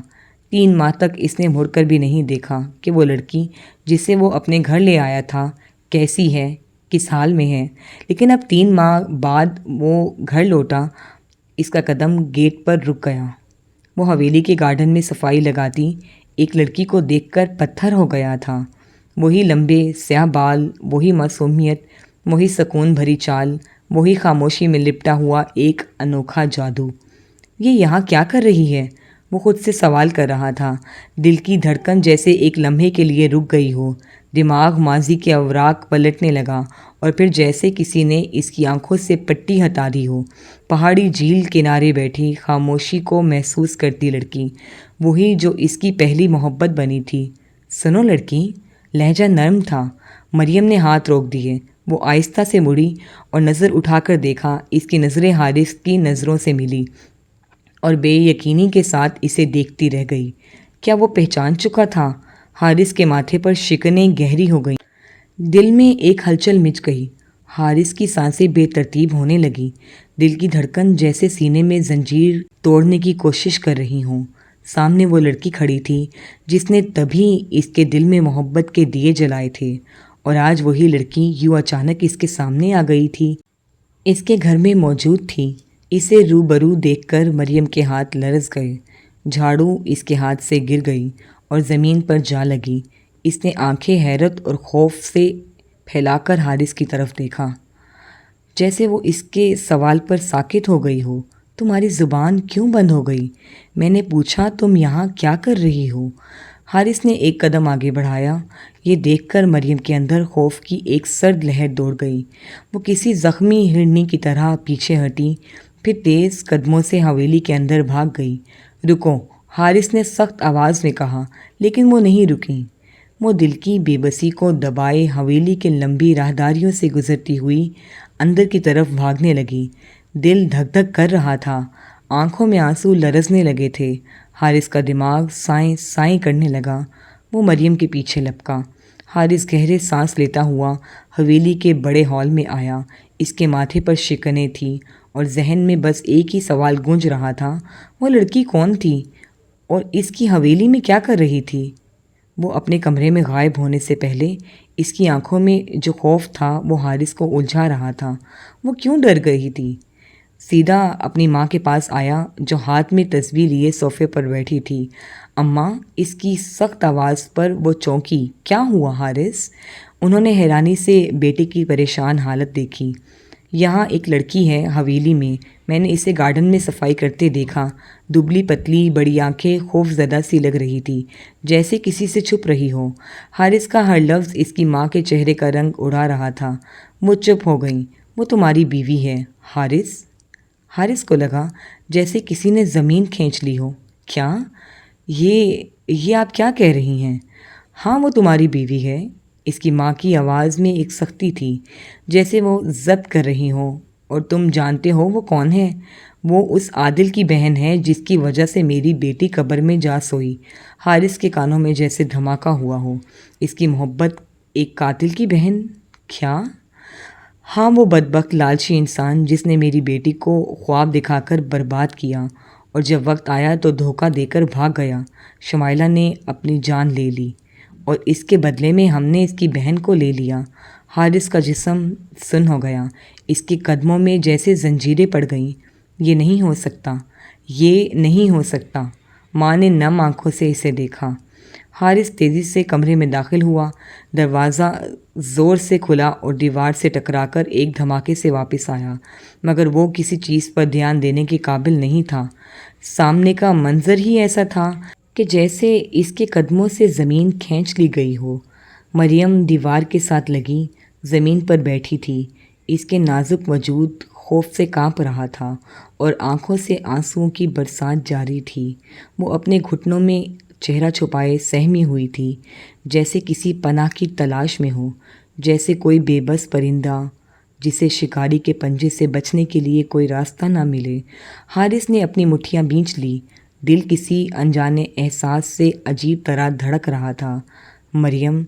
3 ماہ تک اس نے مڑ کر بھی نہیں دیکھا کہ وہ لڑکی جسے وہ اپنے گھر لے آیا تھا کیسی ہے، کس حال میں ہے۔ لیکن اب 3 ماہ بعد وہ گھر لوٹا، اس کا قدم گیٹ پر رک گیا۔ وہ حویلی کے گارڈن میں صفائی لگاتی ایک لڑکی کو دیکھ کر پتھر ہو گیا تھا۔ وہی لمبے سیاہ بال، وہی معصومیت، وہی سکون بھری چال، وہی خاموشی میں لپٹا ہوا ایک انوکھا جادو۔ یہ یہاں کیا کر رہی ہے؟ وہ خود سے سوال کر رہا تھا۔ دل کی دھڑکن جیسے ایک لمحے کے لیے رک گئی ہو۔ دماغ ماضی کے اوراق پلٹنے لگا اور پھر جیسے کسی نے اس کی آنکھوں سے پٹی ہٹا دی ہو۔ پہاڑی جھیل کنارے بیٹھی خاموشی کو محسوس کرتی لڑکی، وہی جو اس کی پہلی محبت بنی تھی۔ سنو لڑکی، لہجہ نرم تھا۔ مریم نے ہاتھ روک دیے۔ وہ آہستہ سے مڑی اور نظر اٹھا کر دیکھا۔ اس کی نظریں حارث کی نظروں سے ملی اور بے یقینی کے ساتھ اسے دیکھتی رہ گئی۔ کیا وہ پہچان چکا تھا؟ حارث کے ماتھے پر شکنیں گہری ہو گئیں۔ دل میں ایک ہلچل مچ گئی۔ حارث کی سانسیں بے ترتیب ہونے لگیں، دل کی دھڑکن جیسے سینے میں زنجیر توڑنے کی کوشش کر رہی ہوں۔ سامنے وہ لڑکی کھڑی تھی جس نے تبھی اس کے دل میں محبت کے دیے جلائے تھے، اور آج وہی لڑکی یوں اچانک اس کے سامنے آ گئی تھی، اس کے گھر میں موجود تھی۔ اسے روبرو دیکھ کر مریم کے ہاتھ لرز گئے۔ جھاڑو اس کے ہاتھ سے گر گئی اور زمین پر جا لگی۔ اس نے آنکھیں حیرت اور خوف سے پھیلا کر حارث کی طرف دیکھا، جیسے وہ اس کے سوال پر ساکت ہو گئی ہو۔ تمہاری زبان کیوں بند ہو گئی؟ میں نے پوچھا تم یہاں کیا کر رہی ہو؟ حارث نے ایک قدم آگے بڑھایا۔ یہ دیکھ کر مریم کے اندر خوف کی ایک سرد لہر دوڑ گئی۔ وہ کسی زخمی ہرنی کی طرح پیچھے ہٹی، پھر تیز قدموں سے حویلی کے اندر بھاگ گئی۔ رکو، حارث نے سخت آواز میں کہا، لیکن وہ نہیں رکیں۔ وہ دل کی بے بسی کو دبائے حویلی کے لمبی راہداریوں سے گزرتی ہوئی اندر کی طرف بھاگنے لگی۔ دل دھک دھک کر رہا تھا، آنکھوں میں آنسو لرزنے لگے تھے۔ حارث کا دماغ سائیں سائیں کرنے لگا۔ وہ مریم کے پیچھے لپکا۔ حارث گہرے سانس لیتا ہوا حویلی کے بڑے ہال میں آیا۔ اس کے ماتھے پر شکنیں تھیں اور ذہن میں بس ایک ہی سوال گونج رہا تھا، وہ لڑکی کون تھی اور اس کی حویلی میں کیا کر رہی تھی؟ وہ اپنے کمرے میں غائب ہونے سے پہلے اس کی آنکھوں میں جو خوف تھا وہ حارث کو الجھا رہا تھا۔ وہ کیوں ڈر گئی تھی؟ سیدھا اپنی ماں کے پاس آیا جو ہاتھ میں تسبیح لیے صوفے پر بیٹھی تھی۔ اماں، اس کی سخت آواز پر وہ چونکی۔ کیا ہوا حارث؟ انہوں نے حیرانی سے بیٹے کی پریشان حالت دیکھی۔ یہاں ایک لڑکی ہے حویلی میں نے اسے گارڈن میں صفائی کرتے دیکھا۔ دبلی پتلی بڑی آنکھیں خوف زدہ سی لگ رہی تھی، جیسے کسی سے چھپ رہی ہو۔ حارث کا ہر لفظ اس کی ماں کے چہرے کا رنگ اڑا رہا تھا۔ وہ چپ ہو گئیں۔ وہ تمہاری بیوی ہے حارث؟ حارث کو لگا جیسے کسی نے زمین کھینچ لی ہو۔ کیا؟ یہ آپ کیا کہہ رہی ہیں؟ ہاں وہ تمہاری بیوی ہے۔ اس کی ماں کی آواز میں ایک سختی تھی، جیسے وہ ضبط کر رہی ہوں اور تم جانتے ہو وہ کون ہے؟ وہ اس عادل کی بہن ہے جس کی وجہ سے میری بیٹی قبر میں جا سوئی۔ حارث کے کانوں میں جیسے دھماکہ ہوا ہو۔ اس کی محبت ایک قاتل کی بہن؟ کیا؟ ہاں، وہ بدبخت لالچی انسان جس نے میری بیٹی کو خواب دکھا کر برباد کیا اور جب وقت آیا تو دھوکہ دے کر بھاگ گیا۔ شمائلہ نے اپنی جان لے لی اور اس کے بدلے میں ہم نے اس کی بہن کو لے لیا۔ حارث کا جسم سن ہو گیا۔ اس کے قدموں میں جیسے زنجیریں پڑ گئیں۔ یہ نہیں ہو سکتا، یہ نہیں ہو سکتا۔ ماں نے نم آنکھوں سے اسے دیکھا۔ حارث تیزی سے کمرے میں داخل ہوا۔ دروازہ زور سے کھلا اور دیوار سے ٹکرا کر ایک دھماکے سے واپس آیا، مگر وہ کسی چیز پر دھیان دینے کے قابل نہیں تھا۔ سامنے کا منظر ہی ایسا تھا کہ جیسے اس کے قدموں سے زمین کھینچ لی گئی ہو۔ مریم دیوار کے ساتھ لگی زمین پر بیٹھی تھی۔ اس کے نازک وجود خوف سے کانپ رہا تھا اور آنکھوں سے آنسوؤں کی برسات جاری تھی۔ وہ اپنے گھٹنوں میں چہرہ چھپائے سہمی ہوئی تھی، جیسے کسی پناہ کی تلاش میں ہو، جیسے کوئی بے بس پرندہ جسے شکاری کے پنجے سے بچنے کے لیے کوئی راستہ نہ ملے۔ حارث نے اپنی مٹھیاں بھینچ لی۔ دل کسی انجانے احساس سے عجیب طرح دھڑک رہا تھا۔ مریم!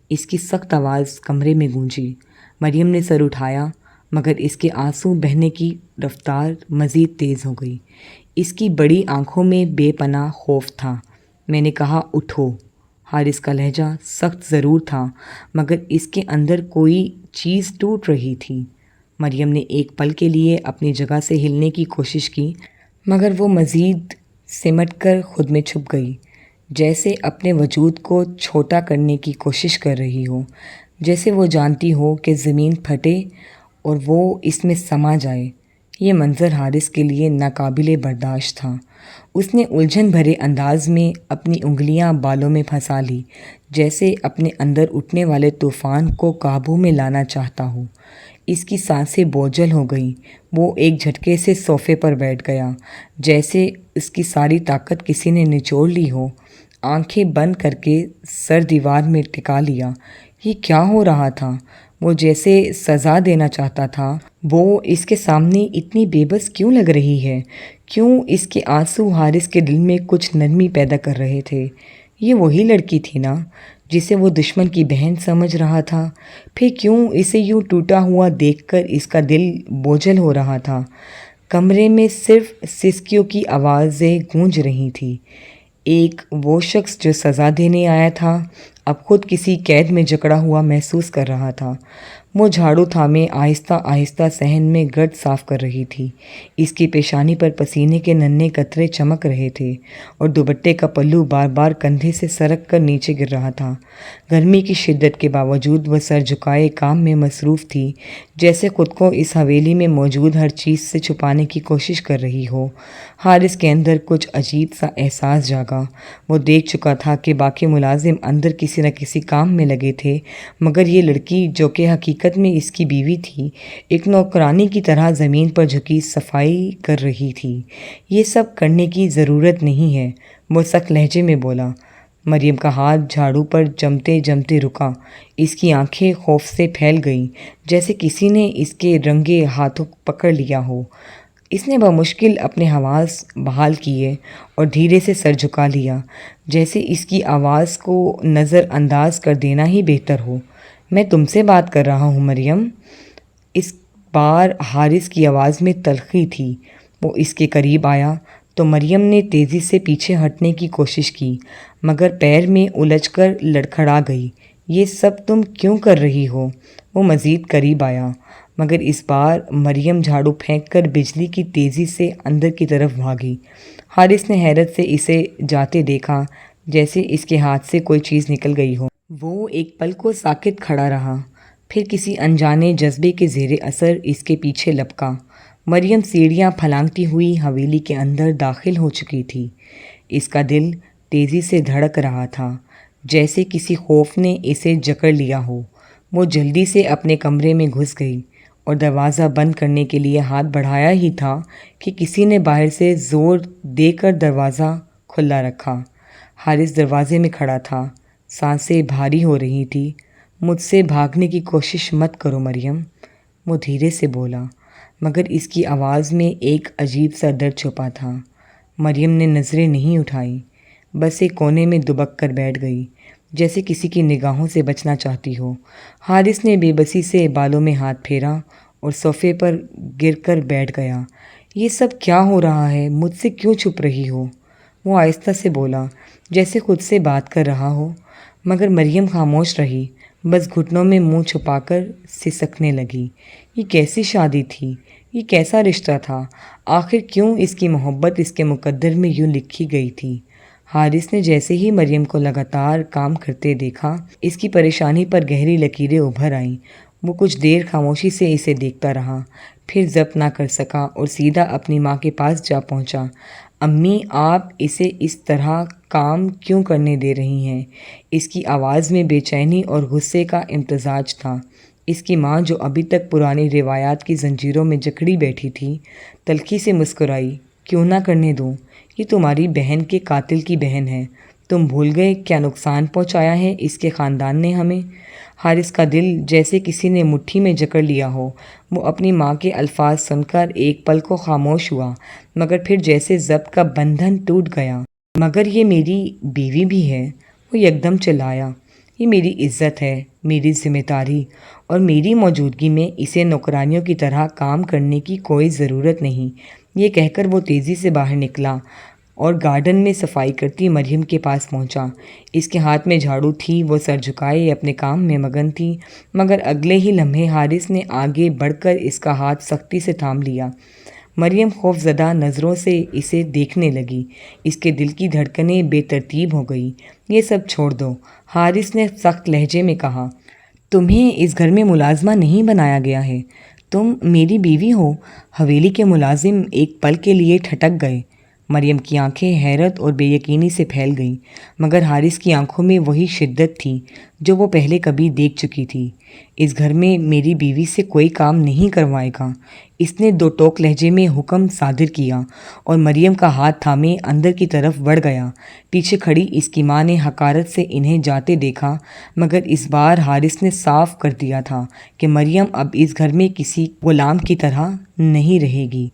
اس کی سخت آواز کمرے میں گونجی۔ مریم نے سر اٹھایا، مگر اس کے آنسو بہنے کی رفتار مزید تیز ہو گئی۔ اس کی بڑی آنکھوں میں بے پناہ خوف تھا۔ میں نے کہا اٹھو۔ حارث کا لہجہ سخت ضرور تھا، مگر اس کے اندر کوئی چیز ٹوٹ رہی تھی۔ مریم نے ایک پل کے لیے اپنی جگہ سے ہلنے کی کوشش کی، مگر وہ مزید سمٹ کر خود میں چھپ گئی، جیسے اپنے وجود کو چھوٹا کرنے کی کوشش کر رہی ہو، جیسے وہ جانتی ہو کہ زمین پھٹے اور وہ اس میں سما جائے۔ یہ منظر حارث کے لیے ناقابل برداشت تھا۔ اس نے الجھن بھرے انداز میں اپنی انگلیاں بالوں میں پھنسا لی، جیسے اپنے اندر اٹھنے والے طوفان کو قابو میں لانا چاہتا ہو۔ اس کی سانسیں بوجھل ہو گئیں۔ وہ ایک جھٹکے سے صوفے پر بیٹھ گیا، جیسے اس کی ساری طاقت کسی نے نچوڑ لی ہو۔ آنکھیں بند کر کے سر دیوار میں ٹکا لیا۔ یہ کیا ہو رہا تھا؟ وہ جیسے سزا دینا چاہتا تھا۔ وہ اس کے سامنے اتنی بے بس کیوں لگ رہی ہے؟ کیوں اس کے آنسو حارث کے دل میں کچھ نرمی پیدا کر رہے تھے؟ یہ وہی لڑکی تھی نا جسے وہ دشمن کی بہن سمجھ رہا تھا؟ پھر کیوں اسے یوں ٹوٹا ہوا دیکھ کر اس کا دل بوجھل ہو رہا تھا؟ کمرے میں صرف سسکیوں کی آوازیں گونج رہی تھیں۔ ایک وہ شخص جو سزا دینے آیا تھا، اب خود کسی قید میں جکڑا ہوا محسوس کر رہا تھا۔ وہ جھاڑو تھامے آہستہ آہستہ صحن میں گرد صاف کر رہی تھی۔ اس کی پیشانی پر پسینے کے ننھے قطرے چمک رہے تھے اور دوپٹے کا پلو بار بار کندھے سے سرک کر نیچے گر رہا تھا۔ گرمی کی شدت کے باوجود وہ سر جھکائے کام میں مصروف تھی، جیسے خود کو اس حویلی میں موجود ہر چیز سے چھپانے کی کوشش کر رہی ہو۔ حارث کے اندر کچھ عجیب سا احساس جاگا۔ وہ دیکھ چکا تھا کہ باقی ملازم اندر کسی نہ کسی کام میں لگے تھے، مگر یہ لڑکی جو کہ حقیقت میں اس کی بیوی تھی، ایک نوکرانی کی طرح زمین پر جھکی صفائی کر رہی تھی۔ یہ سب کرنے کی ضرورت نہیں ہے، وہ سخت لہجے میں بولا۔ مریم کا ہاتھ جھاڑو پر جمتے جمتے رکا۔ اس کی آنکھیں خوف سے پھیل گئیں، جیسے کسی نے اس کے رنگے ہاتھوں پکڑ لیا ہو۔ اس نے بمشکل اپنے حواس بحال کیے اور دھیرے سے سر جھکا لیا، جیسے اس کی آواز کو نظر انداز کر دینا ہی بہتر ہو۔ میں تم سے بات کر رہا ہوں مریم۔ اس بار حارث کی آواز میں تلخی تھی۔ وہ اس کے قریب آیا تو مریم نے تیزی سے پیچھے ہٹنے کی کوشش کی، مگر پیر میں الجھ کر لڑکھڑا گئی۔ یہ سب تم کیوں کر رہی ہو؟ وہ مزید قریب آیا، مگر اس بار مریم جھاڑو پھینک کر بجلی کی تیزی سے اندر کی طرف بھاگی۔ حارث نے حیرت سے اسے جاتے دیکھا، جیسے اس کے ہاتھ سے کوئی چیز نکل گئی ہو۔ وہ ایک پل کو ساکت کھڑا رہا، پھر کسی انجانے جذبے کے زیر اثر اس کے پیچھے لپکا۔ مریم سیڑھیاں پھلانگتی ہوئی حویلی کے اندر داخل ہو چکی تھی۔ اس کا دل تیزی سے دھڑک رہا تھا، جیسے کسی خوف نے اسے جکڑ لیا ہو۔ وہ جلدی سے اپنے کمرے میں گھس گئی اور دروازہ بند کرنے کے لیے ہاتھ بڑھایا ہی تھا کہ کسی نے باہر سے زور دے کر دروازہ کھلا رکھا۔ حارث دروازے میں کھڑا تھا، سانسیں بھاری ہو رہی تھی۔ مجھ سے بھاگنے کی کوشش مت کرو مریم، وہ دھیرے سے بولا۔ مگر اس کی آواز میں ایک عجیب سا درد چھپا تھا۔ مریم نے نظریں نہیں اٹھائی، بس ایک کونے میں دبک کر بیٹھ گئی، جیسے کسی کی نگاہوں سے بچنا چاہتی ہو۔ حارث نے بے بسی سے بالوں میں ہاتھ پھیرا اور صوفے پر گر کر بیٹھ گیا۔ یہ سب کیا ہو رہا ہے؟ مجھ سے کیوں چھپ رہی ہو؟ وہ آہستہ سے بولا، جیسے خود سے بات کر رہا ہو، مگر مریم خاموش رہی، بس گھٹنوں میں منہ چھپا کر سسکنے لگی۔ یہ کیسی شادی تھی؟ یہ کیسا رشتہ تھا؟ آخر کیوں اس کی محبت اس کے مقدر میں یوں لکھی گئی تھی؟ حارث نے جیسے ہی مریم کو لگاتار کام کرتے دیکھا، اس کی پریشانی پر گہری لکیریں ابھر آئیں۔ وہ کچھ دیر خاموشی سے اسے دیکھتا رہا، پھر ضبط نہ کر سکا اور سیدھا اپنی ماں کے پاس جا پہنچا۔ امی، آپ اسے اس طرح کام کیوں کرنے دے رہی ہیں؟ اس کی آواز میں بے چینی اور غصے کا امتزاج تھا۔ اس کی ماں، جو ابھی تک پرانی روایات کی زنجیروں میں جکڑی بیٹھی تھی، تلخی سے مسکرائی۔ کیوں نہ کرنے دوں؟ یہ تمہاری بہن کے قاتل کی بہن ہے۔ تم بھول گئے کیا نقصان پہنچایا ہے اس کے خاندان نے ہمیں؟ حارث کا دل جیسے کسی نے مٹھی میں جکڑ لیا ہو۔ وہ اپنی ماں کے الفاظ سن کر ایک پل کو خاموش ہوا، مگر پھر جیسے ضبط کا بندھن ٹوٹ گیا۔ مگر یہ میری بیوی بھی ہے، وہ یکدم چلایا۔ یہ میری عزت ہے، میری ذمہ داری، اور میری موجودگی میں اسے نوکرانیوں کی طرح کام کرنے کی کوئی ضرورت نہیں۔ یہ کہہ کر وہ تیزی سے باہر نکلا اور گارڈن میں صفائی کرتی مریم کے پاس پہنچا۔ اس کے ہاتھ میں جھاڑو تھی، وہ سر جھکائے اپنے کام میں مگن تھی، مگر اگلے ہی لمحے حارث نے آگے بڑھ کر اس کا ہاتھ سختی سے تھام لیا۔ مریم خوف زدہ نظروں سے اسے دیکھنے لگی، اس کے دل کی دھڑکنیں بے ترتیب ہو گئی۔ یہ سب چھوڑ دو، حارث نے سخت لہجے میں کہا۔ تمہیں اس گھر میں ملازمہ نہیں بنایا گیا ہے، تم میری بیوی ہو۔ حویلی کے ملازم ایک پل کے لیے ٹھٹک گئے۔ مریم کی آنکھیں حیرت اور بے یقینی سے پھیل گئیں، مگر حارث کی آنکھوں میں وہی شدت تھی جو وہ پہلے کبھی دیکھ چکی تھی۔ اس گھر میں میری بیوی سے کوئی کام نہیں کروائے گا، اس نے دو ٹوک لہجے میں حکم صادر کیا اور مریم کا ہاتھ تھامے اندر کی طرف بڑھ گیا۔ پیچھے کھڑی اس کی ماں نے حقارت سے انہیں جاتے دیکھا، مگر اس بار حارث نے صاف کر دیا تھا کہ مریم اب اس گھر میں کسی غلام کی طرح نہیں رہے گی۔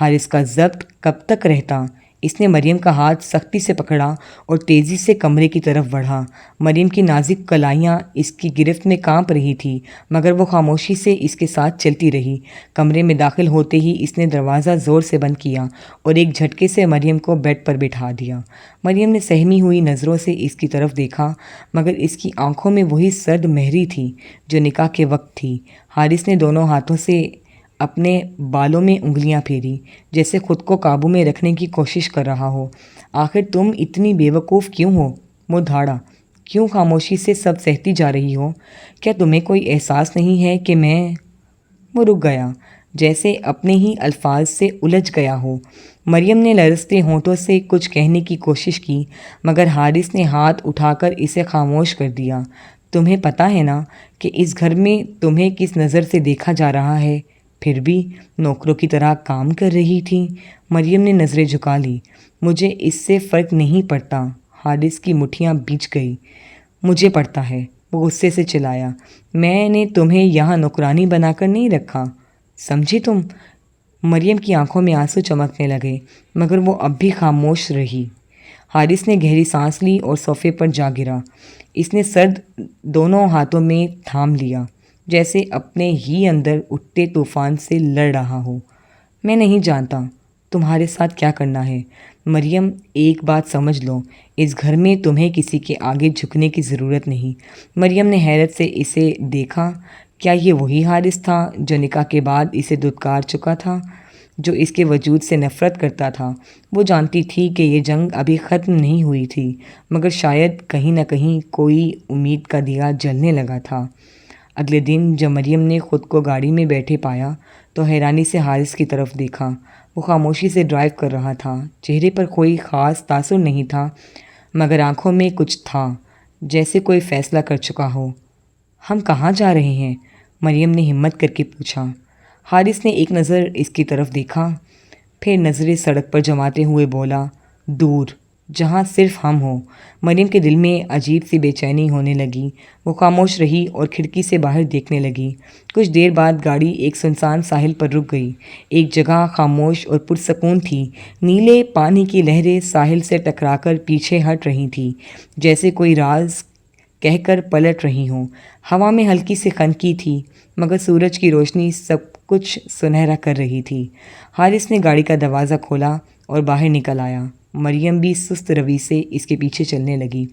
حارث کا ضبط کب تک رہتا؟ اس نے مریم کا ہاتھ سختی سے پکڑا اور تیزی سے کمرے کی طرف بڑھا۔ مریم کی نازک کلائیاں اس کی گرفت میں کانپ رہی تھی، مگر وہ خاموشی سے اس کے ساتھ چلتی رہی۔ کمرے میں داخل ہوتے ہی اس نے دروازہ زور سے بند کیا اور ایک جھٹکے سے مریم کو بیڈ پر بٹھا دیا۔ مریم نے سہمی ہوئی نظروں سے اس کی طرف دیکھا، مگر اس کی آنکھوں میں وہی سرد مہری تھی جو نکاح کے وقت تھی۔ حارث نے دونوں ہاتھوں سے اپنے بالوں میں انگلیاں پھیری، جیسے خود کو قابو میں رکھنے کی کوشش کر رہا ہو۔ آخر تم اتنی بے وقوف کیوں ہو؟ وہ دھاڑا۔ کیوں خاموشی سے سب سہتی جا رہی ہو؟ کیا تمہیں کوئی احساس نہیں ہے کہ میں…؟ وہ رک گیا، جیسے اپنے ہی الفاظ سے الجھ گیا ہو۔ مریم نے لرزتے ہونٹوں سے کچھ کہنے کی کوشش کی، مگر حارث نے ہاتھ اٹھا کر اسے خاموش کر دیا۔ تمہیں پتہ ہے نا کہ اس گھر میں تمہیں کس نظر سے دیکھا جا رہا ہے؟ پھر بھی نوکروں کی طرح کام کر رہی تھی۔ مریم نے نظریں جھکا لی۔ مجھے اس سے فرق نہیں پڑتا۔ حارث کی مٹھیاں بھیج گئی۔ مجھے پڑتا ہے، وہ غصے سے چلایا۔ میں نے تمہیں یہاں نوکرانی بنا کر نہیں رکھا، سمجھی تم؟ مریم کی آنکھوں میں آنسو چمکنے لگے، مگر وہ اب بھی خاموش رہی۔ حارث نے گہری سانس لی اور صوفے پر جا گرا۔ اس نے سرد دونوں ہاتھوں میں تھام لیا، جیسے اپنے ہی اندر اٹھتے طوفان سے لڑ رہا ہو۔ میں نہیں جانتا تمہارے ساتھ کیا کرنا ہے۔ مریم، ایک بات سمجھ لو، اس گھر میں تمہیں کسی کے آگے جھکنے کی ضرورت نہیں۔ مریم نے حیرت سے اسے دیکھا۔ کیا یہ وہی حارث تھا جو نکاح کے بعد اسے دھتکار چکا تھا، جو اس کے وجود سے نفرت کرتا تھا؟ وہ جانتی تھی کہ یہ جنگ ابھی ختم نہیں ہوئی تھی، مگر شاید کہیں نہ کہیں کوئی امید کا دیا جلنے لگا تھا۔ اگلے دن جب مریم نے خود کو گاڑی میں بیٹھے پایا تو حیرانی سے حارث کی طرف دیکھا۔ وہ خاموشی سے ڈرائیو کر رہا تھا، چہرے پر کوئی خاص تاثر نہیں تھا، مگر آنکھوں میں کچھ تھا، جیسے کوئی فیصلہ کر چکا ہو۔ ہم کہاں جا رہے ہیں؟ مریم نے ہمت کر کے پوچھا۔ حارث نے ایک نظر اس کی طرف دیکھا، پھر نظریں سڑک پر جماتے ہوئے بولا، دور۔ جہاں صرف ہم ہوں۔ مریم کے دل میں عجیب سی بے چینی ہونے لگی۔ وہ خاموش رہی اور کھڑکی سے باہر دیکھنے لگی۔ کچھ دیر بعد گاڑی ایک سنسان ساحل پر رک گئی۔ ایک جگہ خاموش اور پرسکون تھی۔ نیلے پانی کی لہریں ساحل سے ٹکرا کر پیچھے ہٹ رہی تھیں، جیسے کوئی راز کہہ کر پلٹ رہی ہوں۔ ہوا میں ہلکی سی خنکی تھی، مگر سورج کی روشنی سب کچھ سنہرا کر رہی تھی۔ حارث نے گاڑی کا دروازہ کھولا اور باہر نکل آیا۔ مریم بھی سست روی سے اس کے پیچھے چلنے لگی۔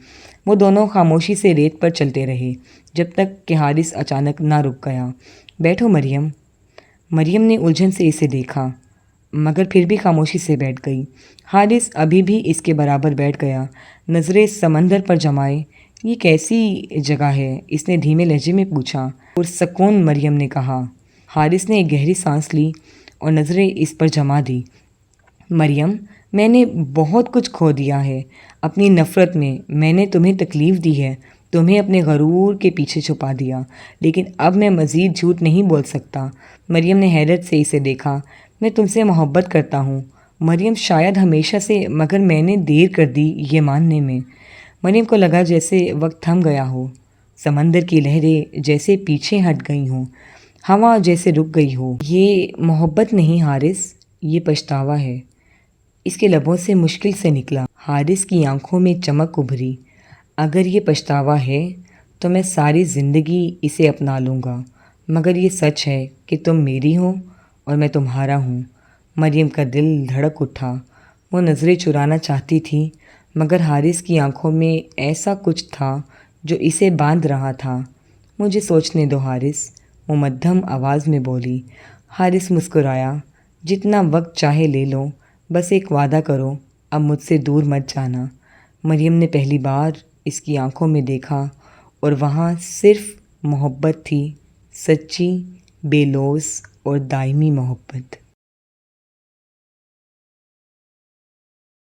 وہ دونوں خاموشی سے ریت پر چلتے رہے، جب تک کہ حارث اچانک نہ رک گیا۔ بیٹھو مریم۔ مریم نے الجھن سے اسے دیکھا، مگر پھر بھی خاموشی سے بیٹھ گئی۔ حارث ابھی بھی اس کے برابر بیٹھ گیا، نظریں سمندر پر جمائے۔ یہ کیسی جگہ ہے؟ اس نے دھیمے لہجے میں پوچھا۔ پرسکون، مریم نے کہا۔ حارث نے ایک گہری سانس لی اور نظریں اس پر جما دی۔ مریم، میں نے بہت کچھ کھو دیا ہے اپنی نفرت میں۔ میں نے تمہیں تکلیف دی ہے، تمہیں اپنے غرور کے پیچھے چھپا دیا، لیکن اب میں مزید جھوٹ نہیں بول سکتا۔ مریم نے حیرت سے اسے دیکھا۔ میں تم سے محبت کرتا ہوں مریم، شاید ہمیشہ سے، مگر میں نے دیر کر دی یہ ماننے میں۔ مریم کو لگا جیسے وقت تھم گیا ہو، سمندر کی لہریں جیسے پیچھے ہٹ گئی ہوں، ہوا جیسے رک گئی ہو۔ یہ محبت نہیں حارث، یہ پچھتاوا ہے، اس کے لبوں سے مشکل سے نکلا۔ حارث کی آنکھوں میں چمک ابھری۔ اگر یہ پچھتاوا ہے تو میں ساری زندگی اسے اپنا لوں گا، مگر یہ سچ ہے کہ تم میری ہو اور میں تمہارا ہوں۔ مریم کا دل دھڑک اٹھا۔ وہ نظریں چرانا چاہتی تھی، مگر حارث کی آنکھوں میں ایسا کچھ تھا جو اسے باندھ رہا تھا۔ مجھے سوچنے دو حارث، وہ مدھم آواز میں بولی۔ حارث مسکرایا۔ جتنا وقت چاہے لے لو، بس ایک وعدہ کرو، اب مجھ سے دور مت جانا۔ مریم نے پہلی بار اس کی آنکھوں میں دیکھا اور وہاں صرف محبت تھی، سچی، بے لوث اور دائمی محبت۔